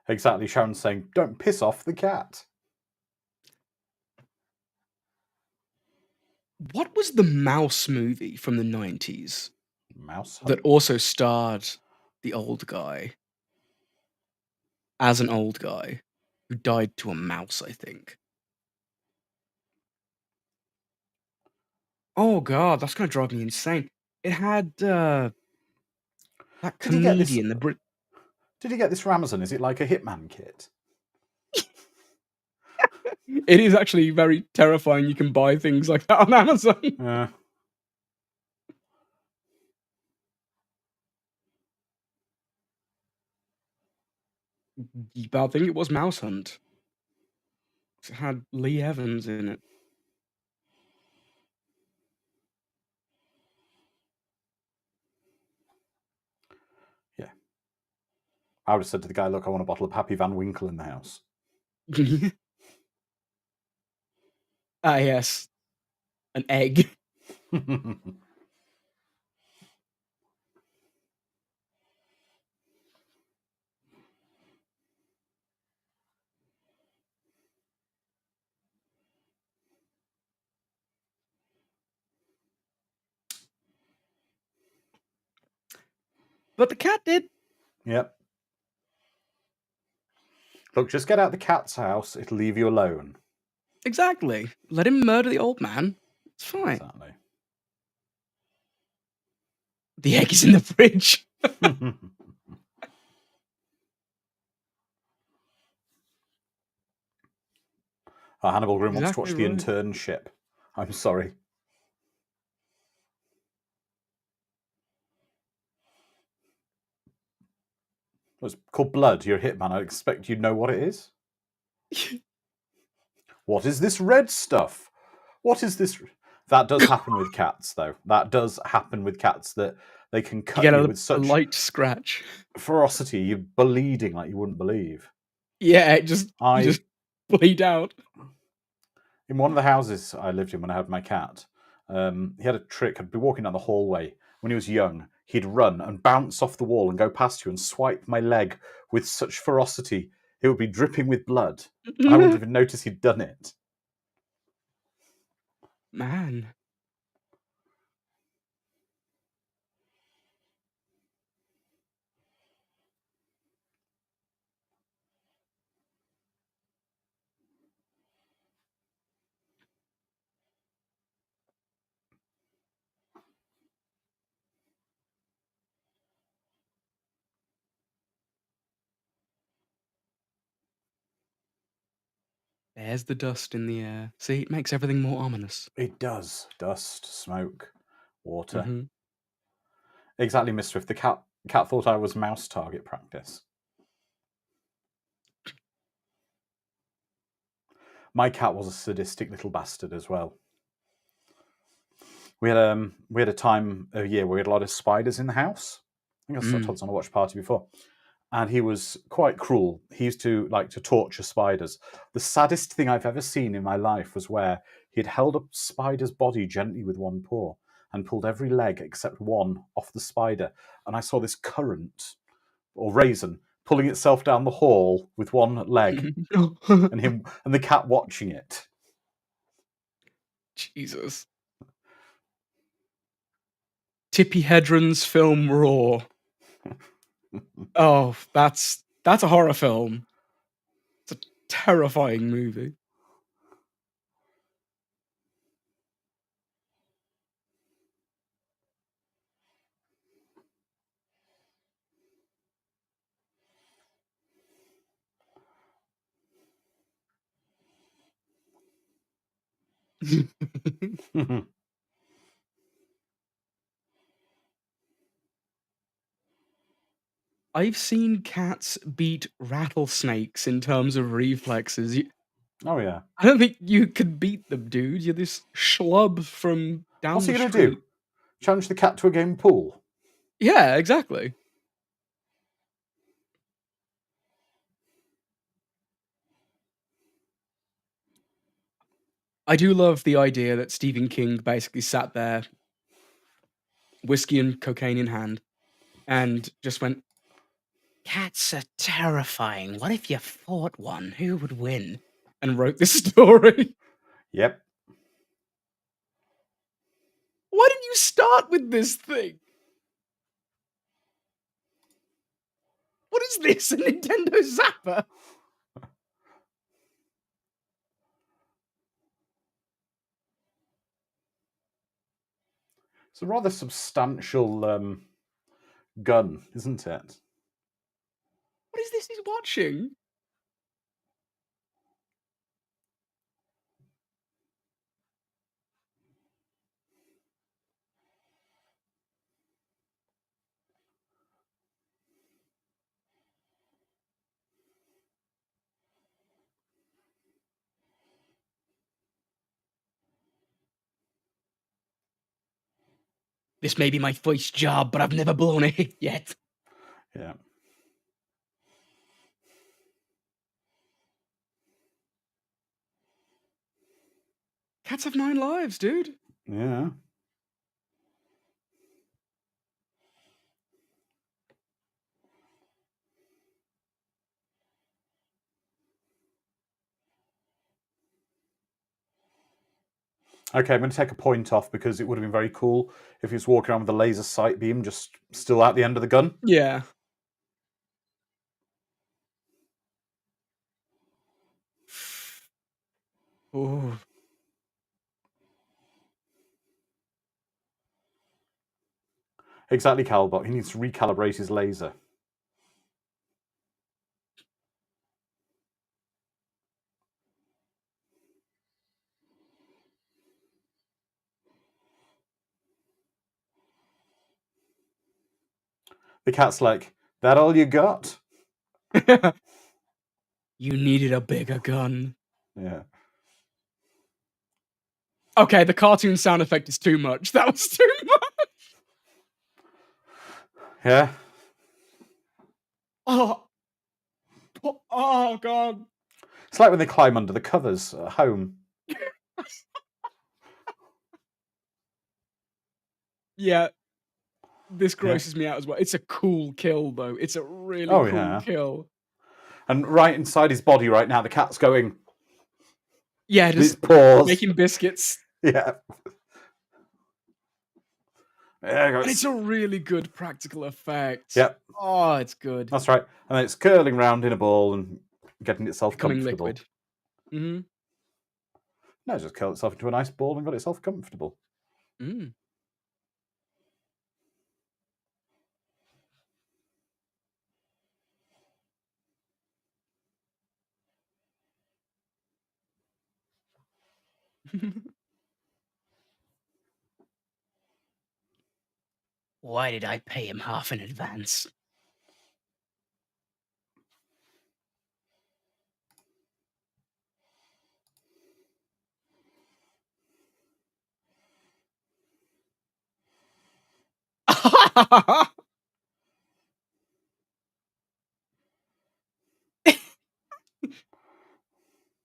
Exactly, Sharon's saying, don't piss off the cat. What was the Mouse movie from the 90s Mouse that hunt. also starred the old guy as an old guy who died to a mouse, I think? Oh god, that's gonna drive me insane. It had, that Did he get this? comedian, the Brit Did he get this from Amazon? Is it like a Hitman kit? It is actually very terrifying you can buy things like that on Amazon. But I think it was Mouse Hunt. It had Lee Evans in it. Yeah. I would have said to the guy, look, I want a bottle of Pappy Van Winkle in the house. Ah, yes. An egg. But the cat did. Yep. Look, just get out the cat's house. It'll leave you alone. Exactly. Let him murder the old man. It's fine. Exactly. The egg is in the fridge. Hannibal Grimm wants to watch Exactly The right. Internship. I'm sorry. It's called Blood. You're a hitman. I expect you'd know what it is. What is this red stuff? What is this? That does happen with cats, though. That does happen with cats, that they can You cut get you a with such light scratch. ferocity. You're bleeding like you wouldn't believe. Yeah, you just bleed out. In one of the houses I lived in when I had my cat, he had a trick. I'd be walking down the hallway when he was young. He'd run and bounce off the wall and go past you and swipe my leg with such ferocity it would be dripping with blood. I wouldn't even notice he'd done it. Man. There's the dust in the air. See, it makes everything more ominous. It does. Dust, smoke, water. Mm-hmm. Exactly, Miss Swift. The cat thought I was mouse target practice. My cat was a sadistic little bastard as well. We had a time of year where we had a lot of spiders in the house. I think I told us on a watch party before. And he was quite cruel. He used to like to torture spiders. The saddest thing I've ever seen in my life was where he'd held a spider's body gently with one paw and pulled every leg except one off the spider. And I saw this currant, or raisin, pulling itself down the hall with one leg, and the cat watching it. Jesus. Tippi Hedren's film Raw. Oh, that's a horror film. It's a terrifying movie. I've seen cats beat rattlesnakes in terms of reflexes. Oh, yeah. I don't think you could beat them, dude. You're this schlub from down What's the he going to street. do? Challenge the cat to a game of pool? Yeah, exactly. I do love the idea that Stephen King basically sat there, whiskey and cocaine in hand, and just went, "Cats are terrifying. What if you fought one? Who would win?" And wrote this story. Yep. Why didn't you start with this thing? What is this? A Nintendo Zapper? It's a rather substantial gun, isn't it? What is this he's watching? This may be my first job, but I've never blown a hit yet. Yeah. Cats have 9 lives, dude. Yeah. Okay, I'm going to take a point off because it would have been very cool if he was walking around with a laser sight beam just still at the end of the gun. Yeah. Oh. Exactly, Calbot. He needs to recalibrate his laser. The cat's like, "That all you got?" You needed a bigger gun. Yeah. Okay, the cartoon sound effect is too much. That was too much. Yeah. Oh. Oh, God. It's like when they climb under the covers at home. Yeah. This Yeah. grosses me out as well. It's a cool kill, though. It's a really Oh, cool yeah. kill. And right inside his body right now, the cat's going, Yeah, with his just paws. making biscuits. Yeah. There it And goes. it's a really good practical effect. Yep. Oh, it's good. That's right. And then it's curling round in a ball and getting itself Becoming comfortable. liquid. Mm-hmm. No, it just curled itself into a nice ball and got itself comfortable. Mm. Why did I pay him half in advance?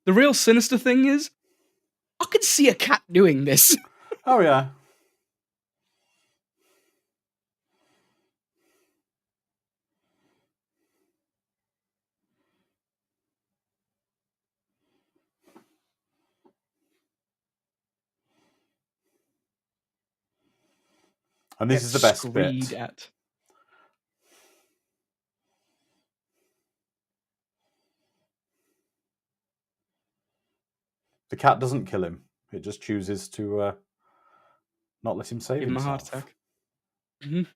The real sinister thing is, I could see a cat doing this. Oh, yeah. And this Get is the best screed bit. at. The cat doesn't kill him. It just chooses to not let him save Give him a heart himself. attack. Mhm.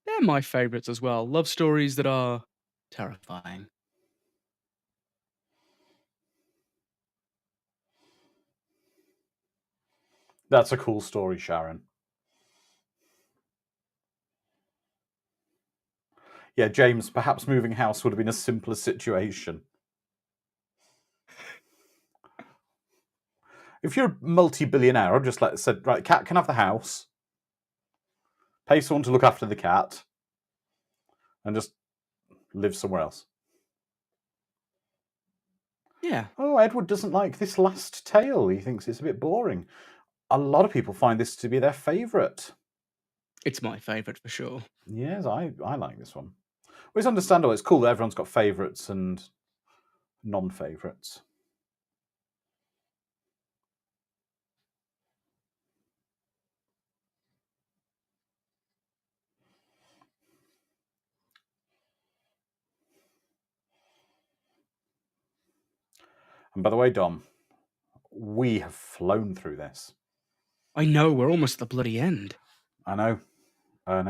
They're my favorites as well. Love stories that are terrifying. That's a cool story, Sharon. Yeah, James, perhaps moving house would have been a simpler situation. If you're a multi-billionaire, I'd just said, right, cat can have the house, pay someone to look after the cat, and just live somewhere else. Yeah. Oh, Edward doesn't like this last tale. He thinks it's a bit boring. A lot of people find this to be their favourite. It's my favourite for sure. Yes, I like this one. Well, it's understandable. It's cool that everyone's got favourites and non-favourites. And by the way, Dom, we have flown through this. I know, we're almost at the bloody end. I know. But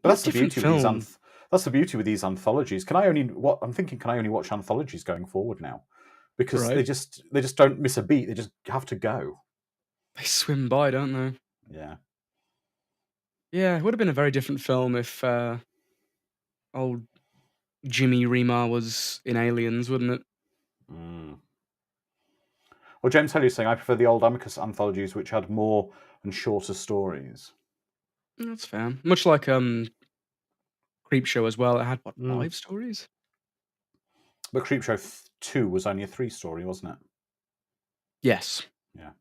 What that's the different beauty with these film? that's the beauty with these anthologies. Can I only watch anthologies going forward now? Because Right. they just don't miss a beat. They just have to go. They swim by, don't they? Yeah. Yeah, it would have been a very different film if old Jimmy Remar was in Aliens, wouldn't it? Mm. Well, James Helly's saying I prefer the old Amicus anthologies, which had more and shorter stories. That's fair. Much like Creepshow as well. It had what, Mm. 5 stories? But Creepshow 2 was only a 3-story, wasn't it? Yes. Yeah.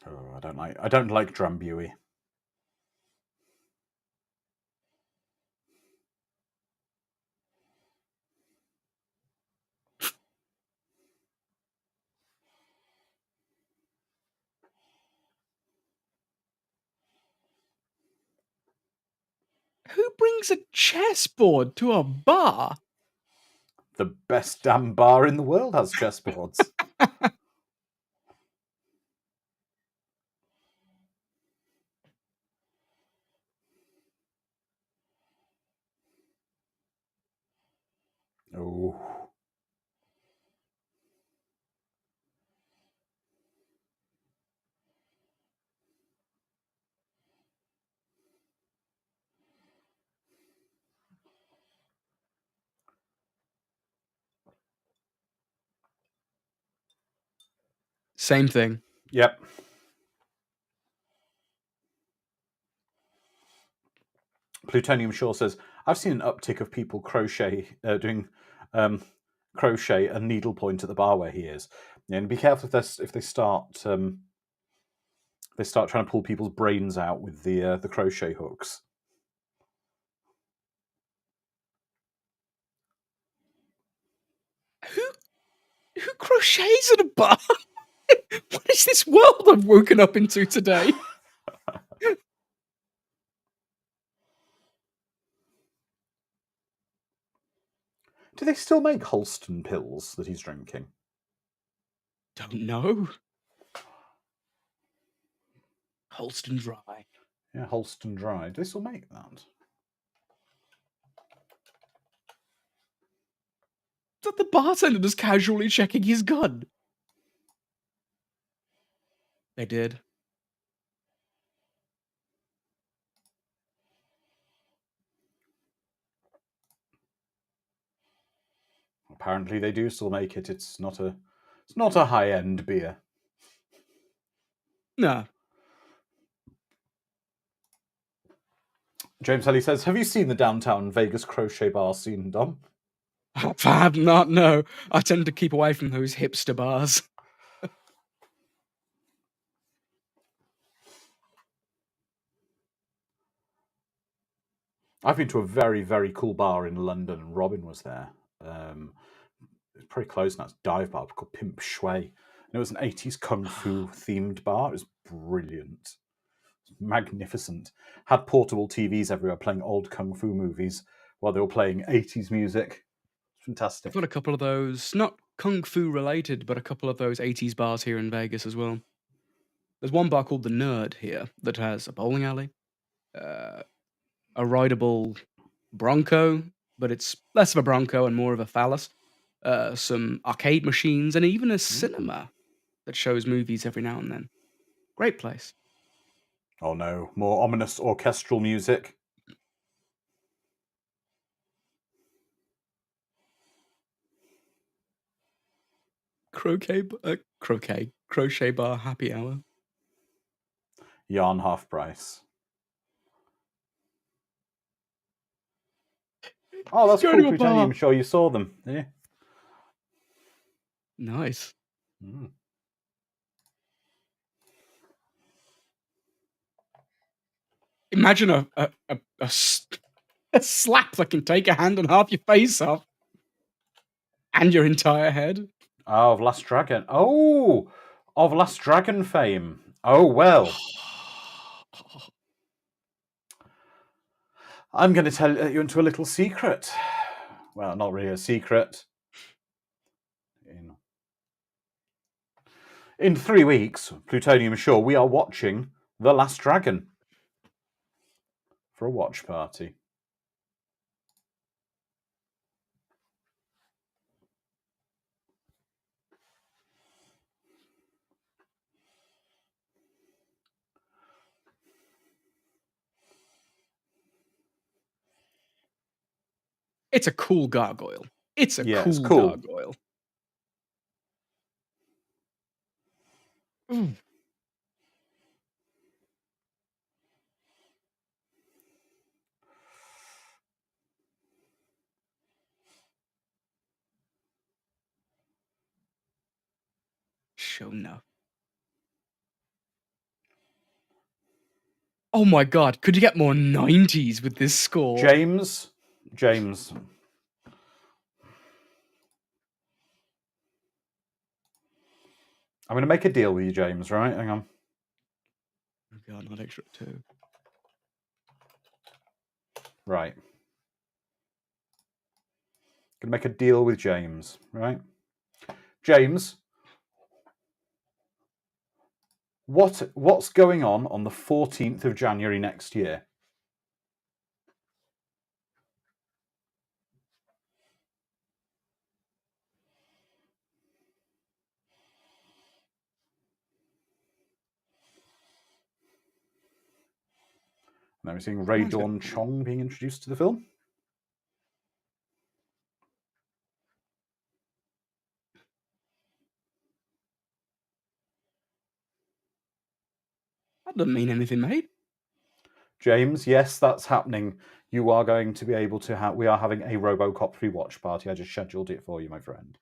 Oh, I don't like Drambuie. Who brings a chessboard to a bar? The best damn bar in the world has chessboards. Oh. Same thing. Yep. Plutonium Shore says, I've seen an uptick of people doing crochet and needlepoint at the bar where he is. Yeah, and be careful if they start trying to pull people's brains out with the crochet hooks. Who crochets at a bar? What is this world I've woken up into today? Do they still make Holston pills that he's drinking? Don't know. Holston Dry. Yeah, Holston Dry. Do they still make that? Is that the bartender just casually checking his gun? They did. Apparently they do still make it. It's not a high-end beer. No. James Helly says, have you seen the downtown Vegas crochet bar scene, Dom? I have not, no. I tend to keep away from those hipster bars. I've been to a very, very cool bar in London, and Robin was there. It's pretty close now. It's a dive bar called Pimp Shui. And it was an 80s kung fu themed bar. It was brilliant. Magnificent. Had portable TVs everywhere playing old kung fu movies while they were playing 80s music. I've Fantastic. got a couple of those, not kung fu related, but a couple of those 80s bars here in Vegas as well. There's one bar called The Nerd here that has a bowling alley, a rideable Bronco, but it's less of a Bronco and more of a phallus, some arcade machines, and even a cinema that shows movies every now and then. Great place. Oh no, more ominous orchestral music. Crochet bar happy hour. Yarn half price. Oh, that's Go cool. to a Plutonium, bar. sure you saw them. Yeah. Nice. Mm. Imagine a slap that can take a hand and half your face off. And your entire head. Oh, of Last Dragon. Oh, of Last Dragon fame. Oh, well. I'm going to tell you into a little secret. Well, not really a secret. In 3 weeks, Plutonium Sure, we are watching The Last Dragon for a watch party. It's a cool gargoyle. It's a It's cool cool. gargoyle. Sure enough. Oh my god, could you get more 90s with this score? James. I'm going to make a deal with you, James, right? Hang on. Oh god, not extra 2. Right. Going to make a deal with James, right? James, what's going on the 14th of January next year? Now we're seeing Ray Dawn Chong being introduced to the film. That doesn't mean anything, mate. James, yes, that's happening. You are going to be able to have. We are having a RoboCop 3 watch party. I just scheduled it for you, my friend.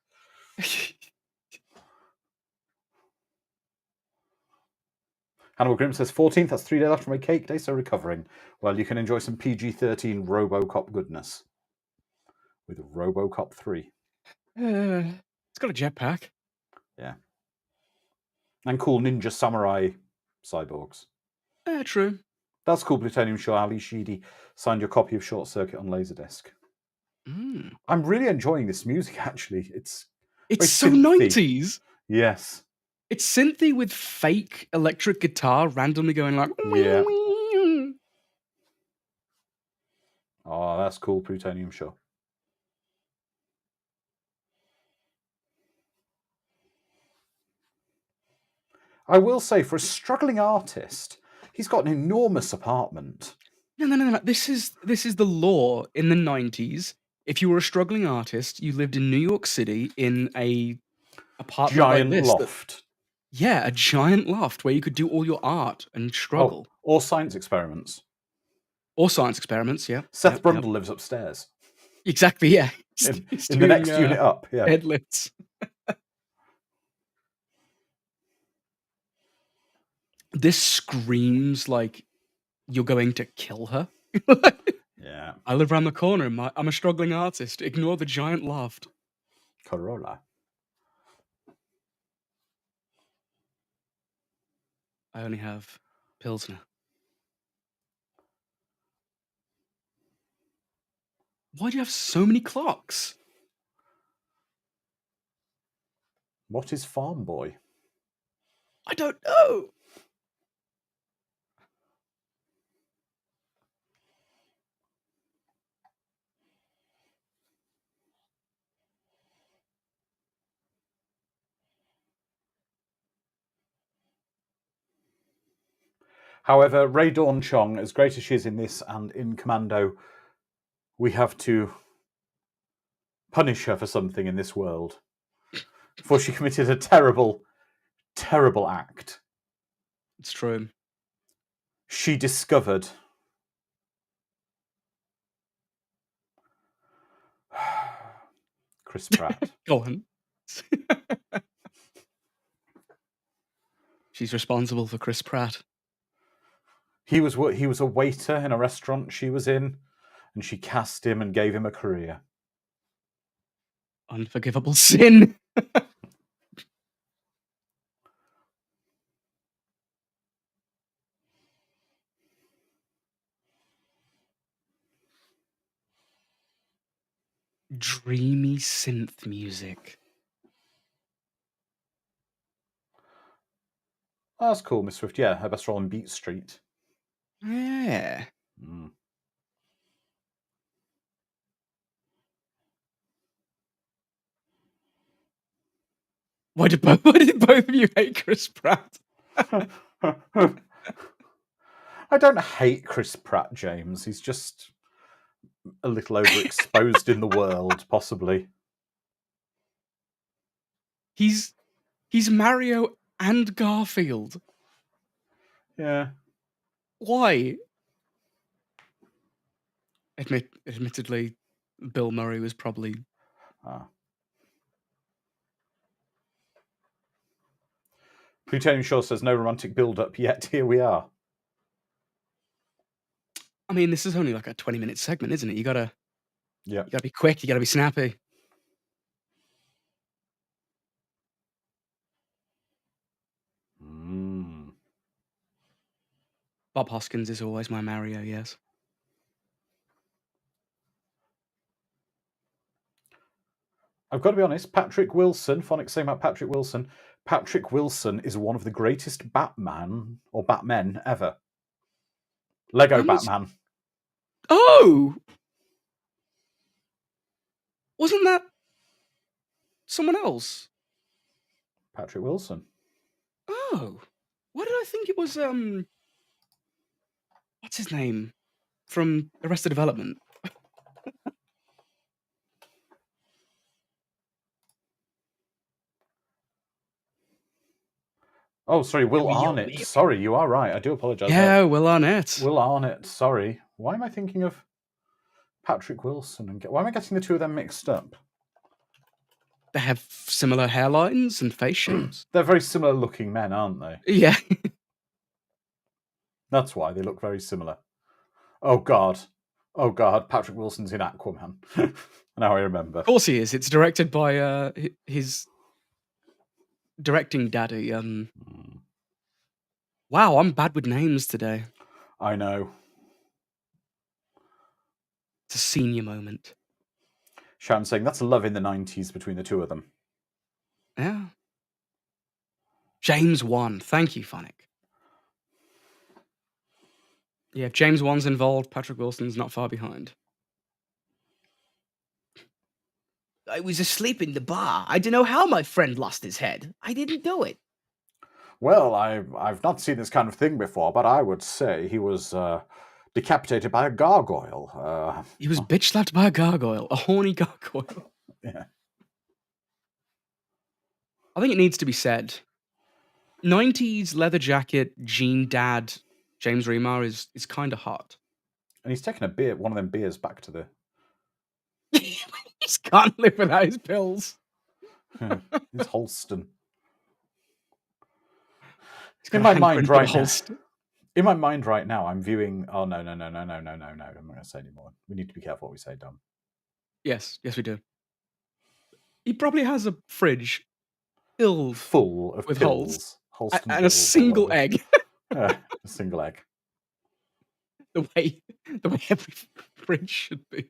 Hannibal Grimm says 14th. That's 3 days after my cake day, so recovering. Well, you can enjoy some PG-13 RoboCop goodness with RoboCop 3. It's got a jetpack. Yeah, and cool ninja samurai cyborgs. True. That's cool. Plutonium Show. Ali Sheedy signed your copy of Short Circuit on Laserdisc. I'm really enjoying this music. Actually, it's so synthy. 90s. Yes, it's synthy with fake electric guitar randomly going like. Yeah. Oh, that's cool. Plutonium Show. I will say, for a struggling artist, he's got an enormous apartment. No. This is the law in the 90s. If you were a struggling artist, you lived in New York City in a apartment Giant like this. loft. A giant loft where you could do all your art and struggle. Or science experiments. Or science experiments, yeah. Seth Yep, yep. Brundle lives upstairs Exactly, yeah. He's in the doing, next unit up. Yeah. headlifts. This screams like you're going to kill her. Yeah. I live around the corner. I'm a struggling artist. Ignore the giant loft. Corolla. I only have Pilsner. Why do you have so many clocks? What is Farm Boy? I don't know. However, Ray Dawn Chong, as great as she is in this and in Commando, we have to punish her for something in this world. For she committed a terrible, terrible act. It's true. She discovered Chris Pratt. Go on. She's responsible for Chris Pratt. He was a waiter in a restaurant she was in, and she cast him and gave him a career. Unforgivable sin. Dreamy synth music. Oh, that's cool, Miss Swift. Yeah, her best role in Beat Street. Yeah. Mm. Why did both of you hate Chris Pratt? I don't hate Chris Pratt, James. He's just a little overexposed in the world, possibly. He's Mario and Garfield. Yeah. Why? Admittedly, Bill Murray was probably. Plutonium Shaw says no romantic build-up yet. Here we are. I mean, this is only like a 20-minute segment, isn't it? You gotta be quick. You gotta be snappy. Bob Hoskins is always my Mario. Yes. I've got to be honest, Patrick Wilson, Phonics saying about Patrick Wilson. Patrick Wilson is one of the greatest Batman or Batmen ever. Lego Batman. Oh! Wasn't that someone else? Patrick Wilson. Oh. Why did I think it was, what's his name? From Arrested Development. Oh, sorry, Will Arnett. Sorry, you are right. I do apologise. Yeah, Will Arnett. Will Arnett, sorry. Why am I thinking of Patrick Wilson? And why am I getting the two of them mixed up? They have similar hairlines and face shapes. They're very similar looking men, aren't they? Yeah. That's why they look very similar. Oh, God. Oh, God. Patrick Wilson's in Aquaman. Now I remember. Of course he is. It's directed by his directing daddy. Wow, I'm bad with names today. I know. It's a senior moment. Sharon saying that's love in the 90s between the two of them. Yeah. James Wan. Thank you, Phonic. Yeah, if James Wan's involved, Patrick Wilson's not far behind. I was asleep in the bar. I don't know how my friend lost his head. I didn't do it. Well, I've not seen this kind of thing before, but I would say he was decapitated by a gargoyle. He was bitch slapped by a gargoyle, a horny gargoyle. Yeah. I think it needs to be said. 90s leather jacket, jean dad, James Remar is kind of hot. And he's taking one of them beers back to the. He just can't live without his pills. His Holston. He's got In a my hankering mind for the right now. Holston. In my mind right now, I'm viewing. Oh no! I'm not going to say anymore. We need to be careful what we say, Dom. Yes, we do. He probably has a fridge filled Full of with pills, holes Holston and a pills, or single whatever. egg. A single egg. the way every fridge should be.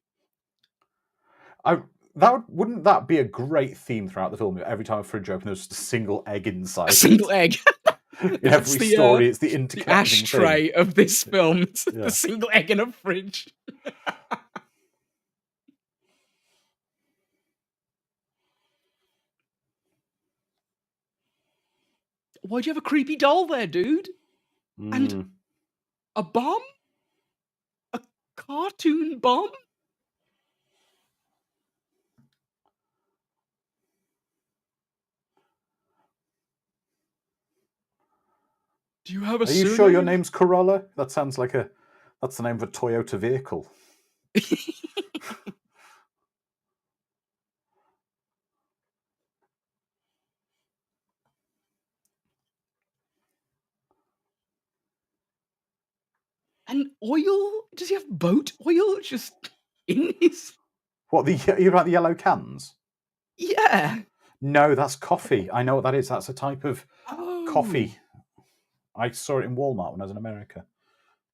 Wouldn't that be a great theme throughout the film? Every time a fridge opens, there's just a single egg inside. A single egg. In every story, it's the interconnecting the ashtray thing. of this film. It's Yeah. the single egg in a fridge. Why'd you have a creepy doll there, dude? And a bomb? A cartoon bomb? Do you have a Are you sure your name's Corolla? That sounds like that's the name of a Toyota vehicle. And oil? Does he have boat oil just in his... What, you're about the yellow cans? Yeah. No, that's coffee. I know what that is. That's a type of coffee. I saw it in Walmart when I was in America.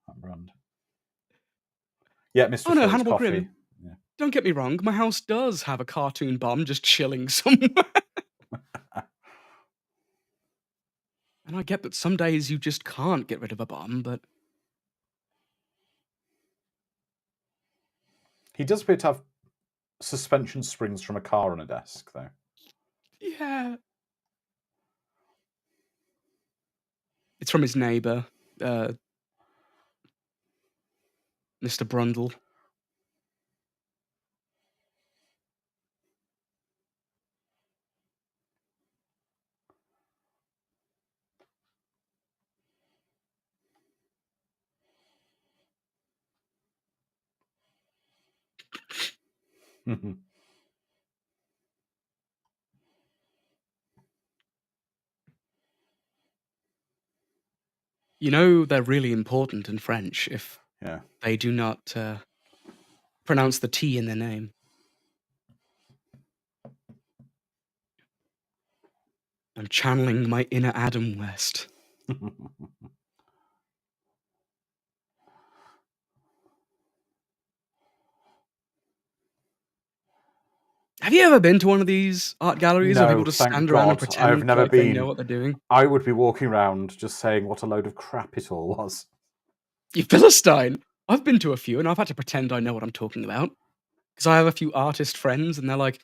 That brand. Yeah, Mr. Ford's Hannibal coffee. Grimm. Yeah. Don't get me wrong. My house does have a cartoon bomb just chilling somewhere. And I get that some days you just can't get rid of a bomb, but... He does appear to have suspension springs from a car on a desk, though. Yeah. It's from his neighbour, Mr. Brundle. You know they're really important in French if they do not pronounce the T in their name. I'm channeling my inner Adam West. Have you ever been to one of these art galleries where people just stand around and pretend I've never like been. they know what they're doing? I would be walking around just saying what a load of crap it all was. You Philistine! I've been to a few and I've had to pretend I know what I'm talking about. Because I have a few artist friends and they're like,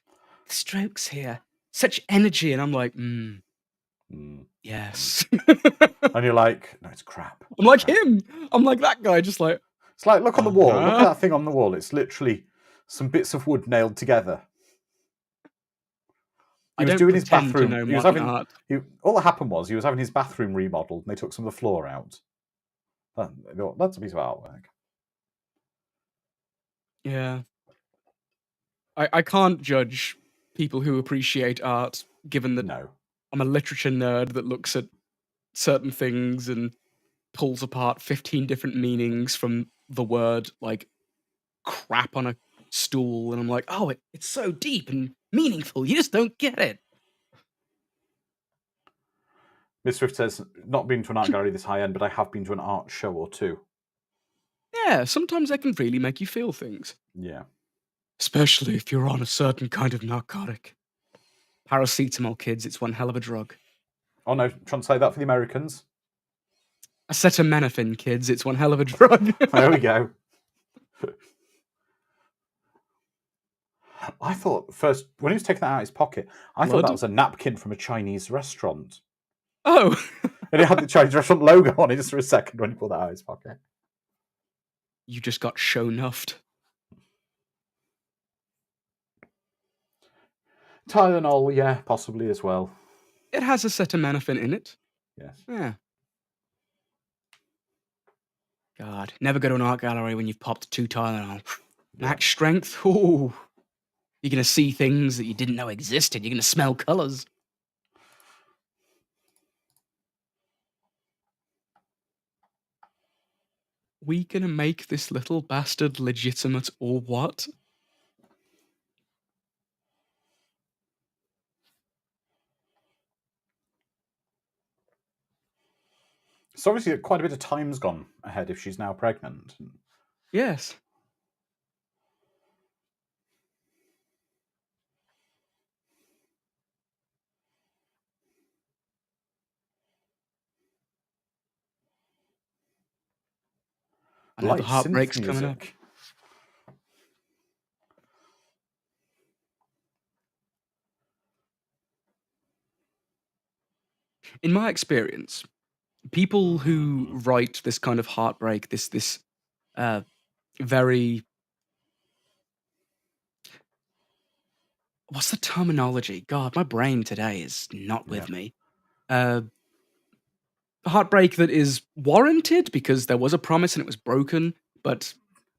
the strokes here, such energy. And I'm like, yes. And you're like, no, it's crap. I'm like him. I'm like that guy, just like... It's like, look on the wall. Look at that thing on the wall. It's literally some bits of wood nailed together. He was doing his bathroom. All that happened was he was having his bathroom remodeled and they took some of the floor out. That's a piece of artwork. Yeah. I can't judge people who appreciate art, given that I'm a literature nerd that looks at certain things and pulls apart 15 different meanings from the word, like, crap on a stool, and I'm like, oh, it's so deep and meaningful, you just don't get it. Miss Swift says, not been to an art gallery this high end, but I have been to an art show or two. Yeah, sometimes they can really make you feel things. Yeah. Especially if you're on a certain kind of narcotic. Paracetamol, kids, it's one hell of a drug. Oh no, trying to say that for the Americans. Acetaminophen, kids, it's one hell of a drug. There we go. I thought first, when he was taking that out of his pocket, I thought that was a napkin from a Chinese restaurant. Oh. And it had the Chinese restaurant logo on it just for a second when he pulled that out of his pocket. You just got show-nuffed. Tylenol, yeah, possibly as well. It has acetaminophen in it. Yes. Yeah. God, never go to an art gallery when you've popped 2 Tylenol. Yeah. Max strength, ooh. You're gonna see things that you didn't know existed. You're gonna smell colors. We gonna make this little bastard legitimate or what? So obviously quite a bit of time's gone ahead if she's now pregnant. Yes. I know the Light synth heartbreak's coming up. music. In my experience, people who write this kind of heartbreak, this very what's the terminology? God, my brain today is not with me. Uh, heartbreak that is warranted because there was a promise and it was broken, but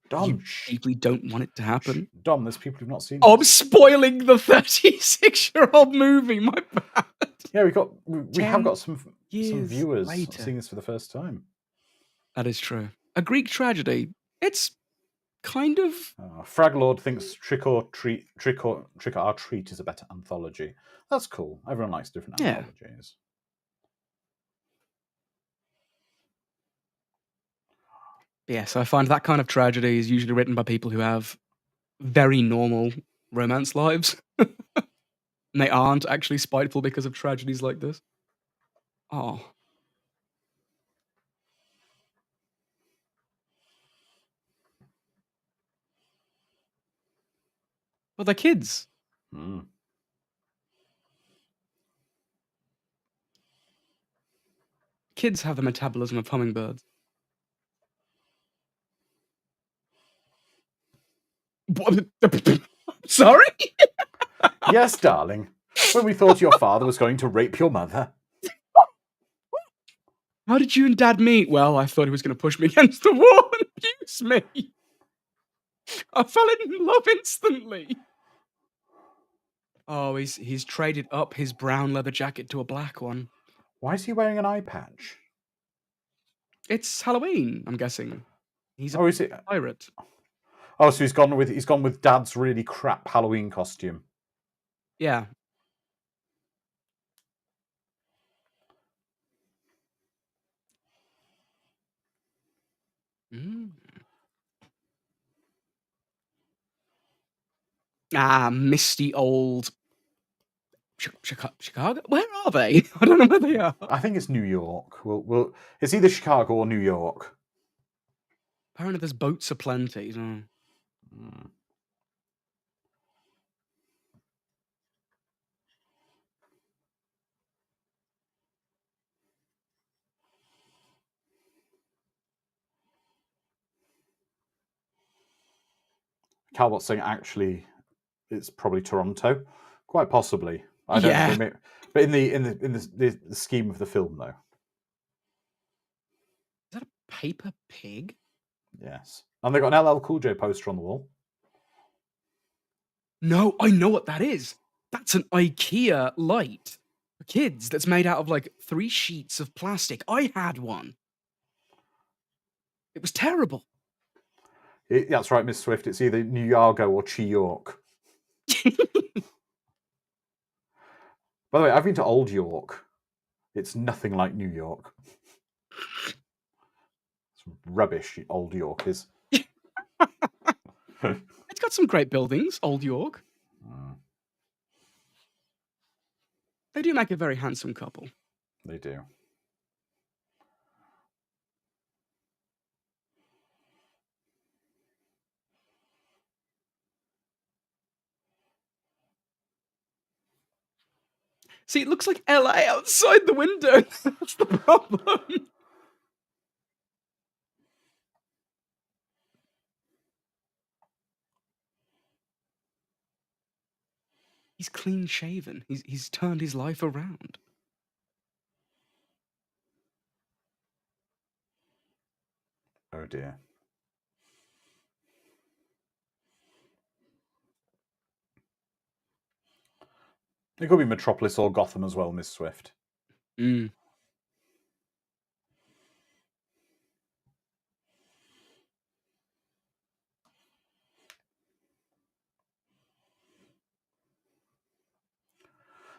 you Dom, deeply don't want it to happen. Dom, there's people who've not seen Oh, I'm this. spoiling the 36-year-old movie. My bad. Yeah, we have got some years viewers later. seeing this for the first time. That is true. A Greek tragedy. It's kind of Fraglord thinks Trick or Treat is a better anthology. That's cool. Everyone likes different Yeah. anthologies. Yes, I find that kind of tragedy is usually written by people who have very normal romance lives. And they aren't actually spiteful because of tragedies like this. Oh. Well, they're kids. Mm. Kids have the metabolism of hummingbirds. What? Sorry? Yes, darling. When we thought your father was going to rape your mother. How did you and Dad meet? Well, I thought he was going to push me against the wall and abuse me. I fell in love instantly. Oh, he's traded up his brown leather jacket to a black one. Why is he wearing an eye patch? It's Halloween, I'm guessing. He's a Is it? pirate. Oh, so he's gone with Dad's really crap Halloween costume. Yeah. Mm. Ah, misty old Chicago? Where are they? I don't know where they are. I think it's New York. It's either Chicago or New York. Apparently there's boats aplenty. So. Mm. Calbot's saying actually it's probably Toronto, quite possibly. I don't know. Maybe, but in the scheme of the film, though. Is that a paper pig? Yes, and they got an LL Cool J poster on the wall. No, I know what that is. That's an IKEA light for kids that's made out of like 3 sheets of plastic. I had one. It was terrible. That's right, Miss Swift. It's either New Yargo or Chi York. By the way, I've been to Old York. It's nothing like New York. It's rubbish, Old York is. It's got some great buildings, Old York. They do make a very handsome couple. They do. See, it looks like LA outside the window. That's the problem. He's clean shaven. He's turned his life around. Oh Oh dear. It could be Metropolis or Gotham as well, Miss Swift. Mm.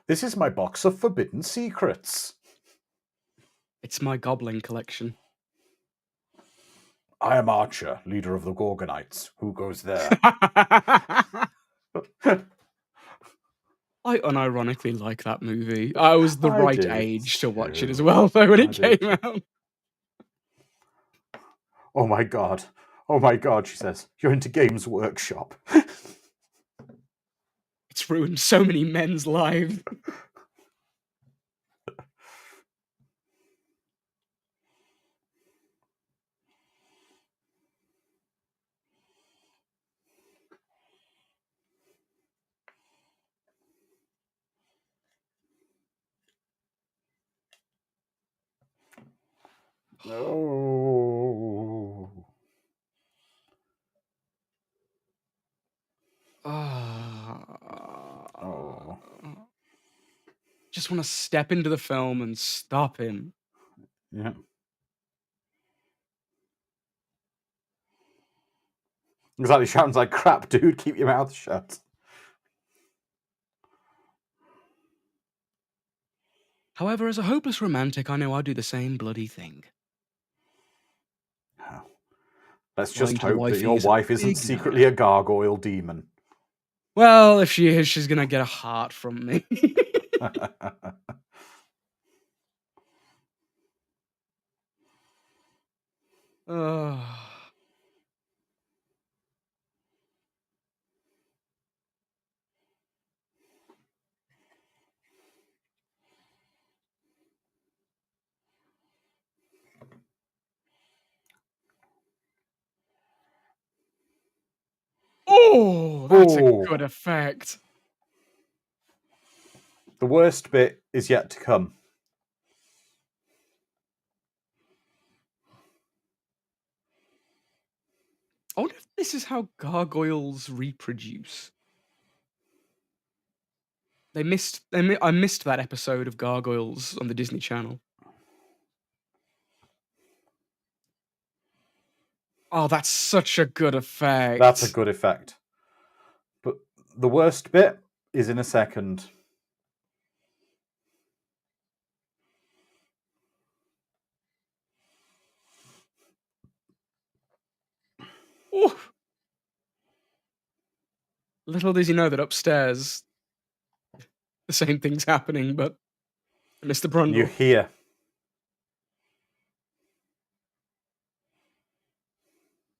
This is my box of forbidden secrets. It's my goblin collection. I am Archer, leader of the Gorgonites. Who goes there? I unironically like that movie. I was the I right did age to watch it as too. well, though, when I it did came too. out. Oh my god. Oh my god, she says. You're into Games Workshop. It's ruined so many men's lives. No. Oh. Just want to step into the film and stop him. Yeah. Exactly. Sounds like crap, dude. Keep your mouth shut. However, as a hopeless romantic, I know I'd do the same bloody thing. Oh. Let's Lying just to the hope that wifey your is a wife isn't big secretly no-no. a gargoyle demon. Well, if she is, she's gonna get a heart from me. Ugh. Oh, that's a good Oh. effect. The worst bit is yet to come. I wonder if this is how gargoyles reproduce. I missed that episode of Gargoyles on the Disney Channel. Oh, that's such a good effect. That's a good effect. But the worst bit is in a second. Ooh. Little does he know that upstairs the same thing's happening, but Mr. You Brundle. hear.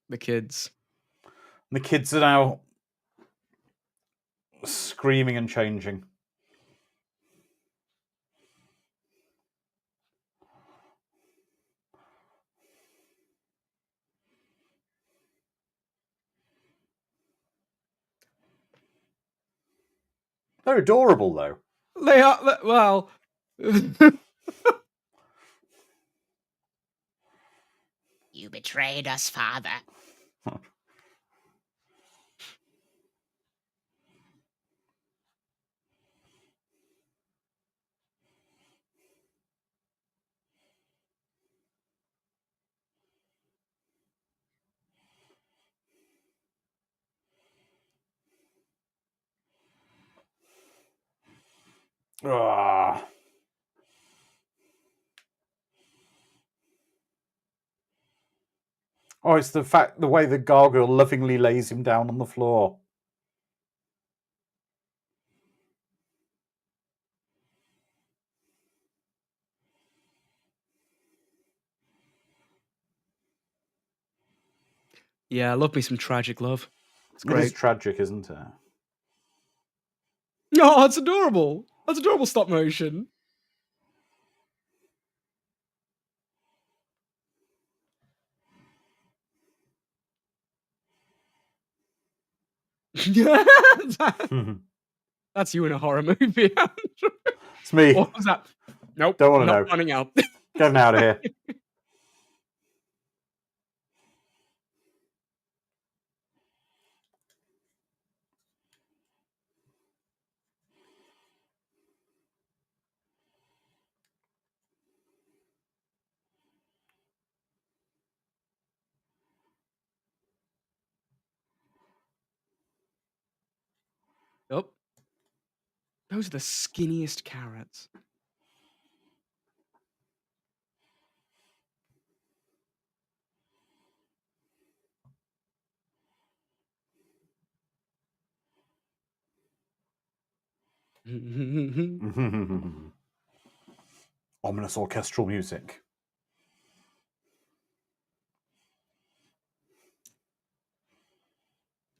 The kids. The kids are now screaming and changing. They're adorable, though. They are, well... You betrayed us, Father. Ah. Oh, it's the way the gargoyle lovingly lays him down on the floor. Yeah, love me some tragic love. It's It is great. tragic, isn't it? Oh, it's adorable. That's adorable stop motion. That's you in a horror movie. It's me. What was that? Nope. Don't want to not know. running out. Getting out of here. Oh, those are the skinniest carrots. Ominous orchestral music.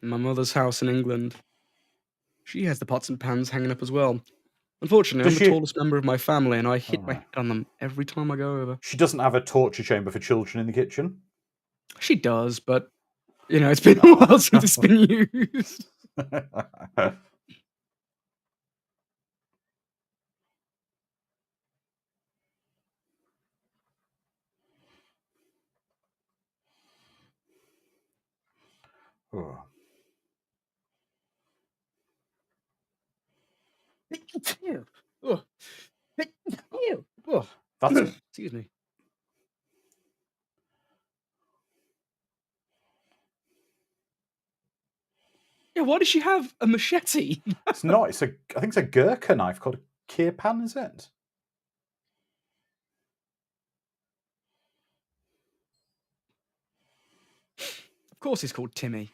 My mother's house in England. She has the pots and pans hanging up as well. Unfortunately, Does I'm the she- tallest member of my family, and I hit my Alright. head on them every time I go over. She doesn't have a torture chamber for children in the kitchen. She does, but it's been a while since it's been used. Oh. Ew. Ugh. Ew. Ugh. That's Excuse me. Yeah, why does she have a machete? it's not. I think it's a Gurkha knife called a kirpan, is it? Of course he's called Timmy.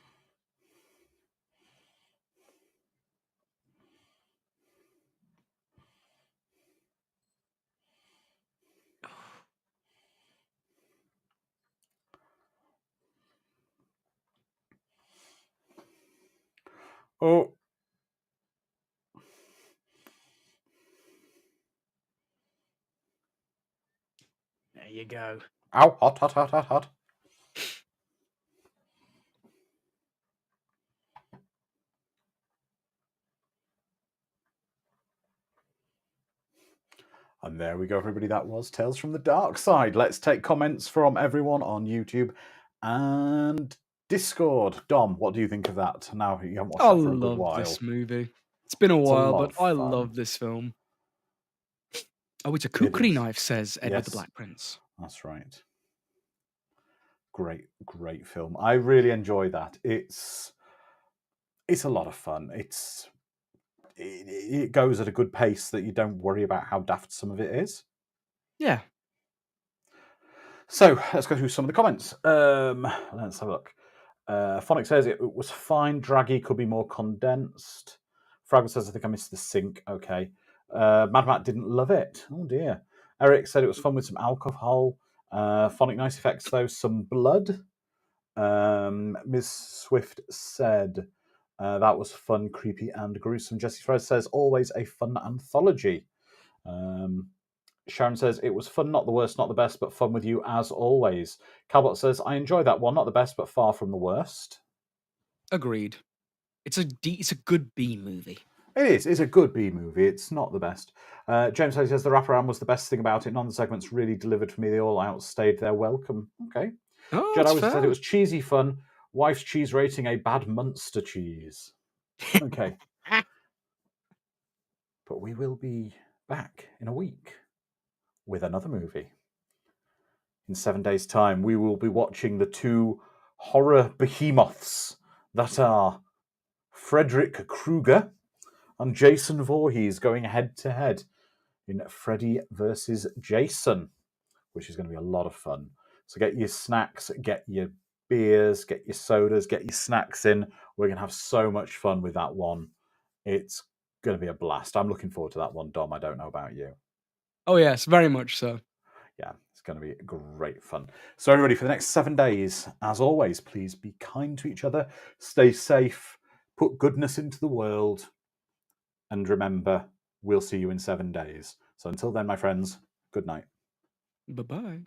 Oh. There you go. Ow, hot, hot, hot, hot, hot. And there we go, everybody. That was Tales from the Dark Side. Let's take comments from everyone on YouTube and Discord. Dom, what do you think of that? Now you haven't watched I that for a good love while. this movie. It's been a It's a while, lot but of I fun. love this film. Oh, it's a It kukri is. knife, says Edward Yes. the Black Prince. That's right. Great, great film. I really enjoy that. It's a lot of fun. It goes at a good pace that you don't worry about how daft some of it is. Yeah. So let's go through some of the comments. Let's have a look. Phonic says it was fine. Draggy could be more condensed. Fraggle says I think I missed the sync. Okay. Mad Matt didn't love it. Oh dear. Eric said it was fun with some alcohol. Phonic nice effects though. Some blood. Ms. Swift said that was fun, creepy, and gruesome. Jesse Fred says always a fun anthology. Sharon says it was fun, not the worst, not the best, but fun with you as always. Calbot says I enjoy that one, not the best, but far from the worst. Agreed. It's a good B movie. It is. It's a good B movie. It's not the best. James says the wraparound was the best thing about it. None of the segments really delivered for me. They all outstayed their welcome. Okay. Oh, Jedi that's said fair. it was cheesy fun. Wife's cheese rating a bad Munster cheese. Okay. But we will be back in a week with another movie. In 7 days' time, we will be watching the two horror behemoths that are Frederick Krueger and Jason Voorhees going head to head in Freddy versus Jason, which is going to be a lot of fun. So get your snacks, get your beers, get your sodas, get your snacks in. We're going to have so much fun with that one. It's going to be a blast. I'm looking forward to that one, Dom. I don't know about you. Oh, yes, very much so. Yeah, it's going to be great fun. So everybody, for the next 7 days, as always, please be kind to each other, stay safe, put goodness into the world, and remember, we'll see you in 7 days. So until then, my friends, good night. Bye-bye.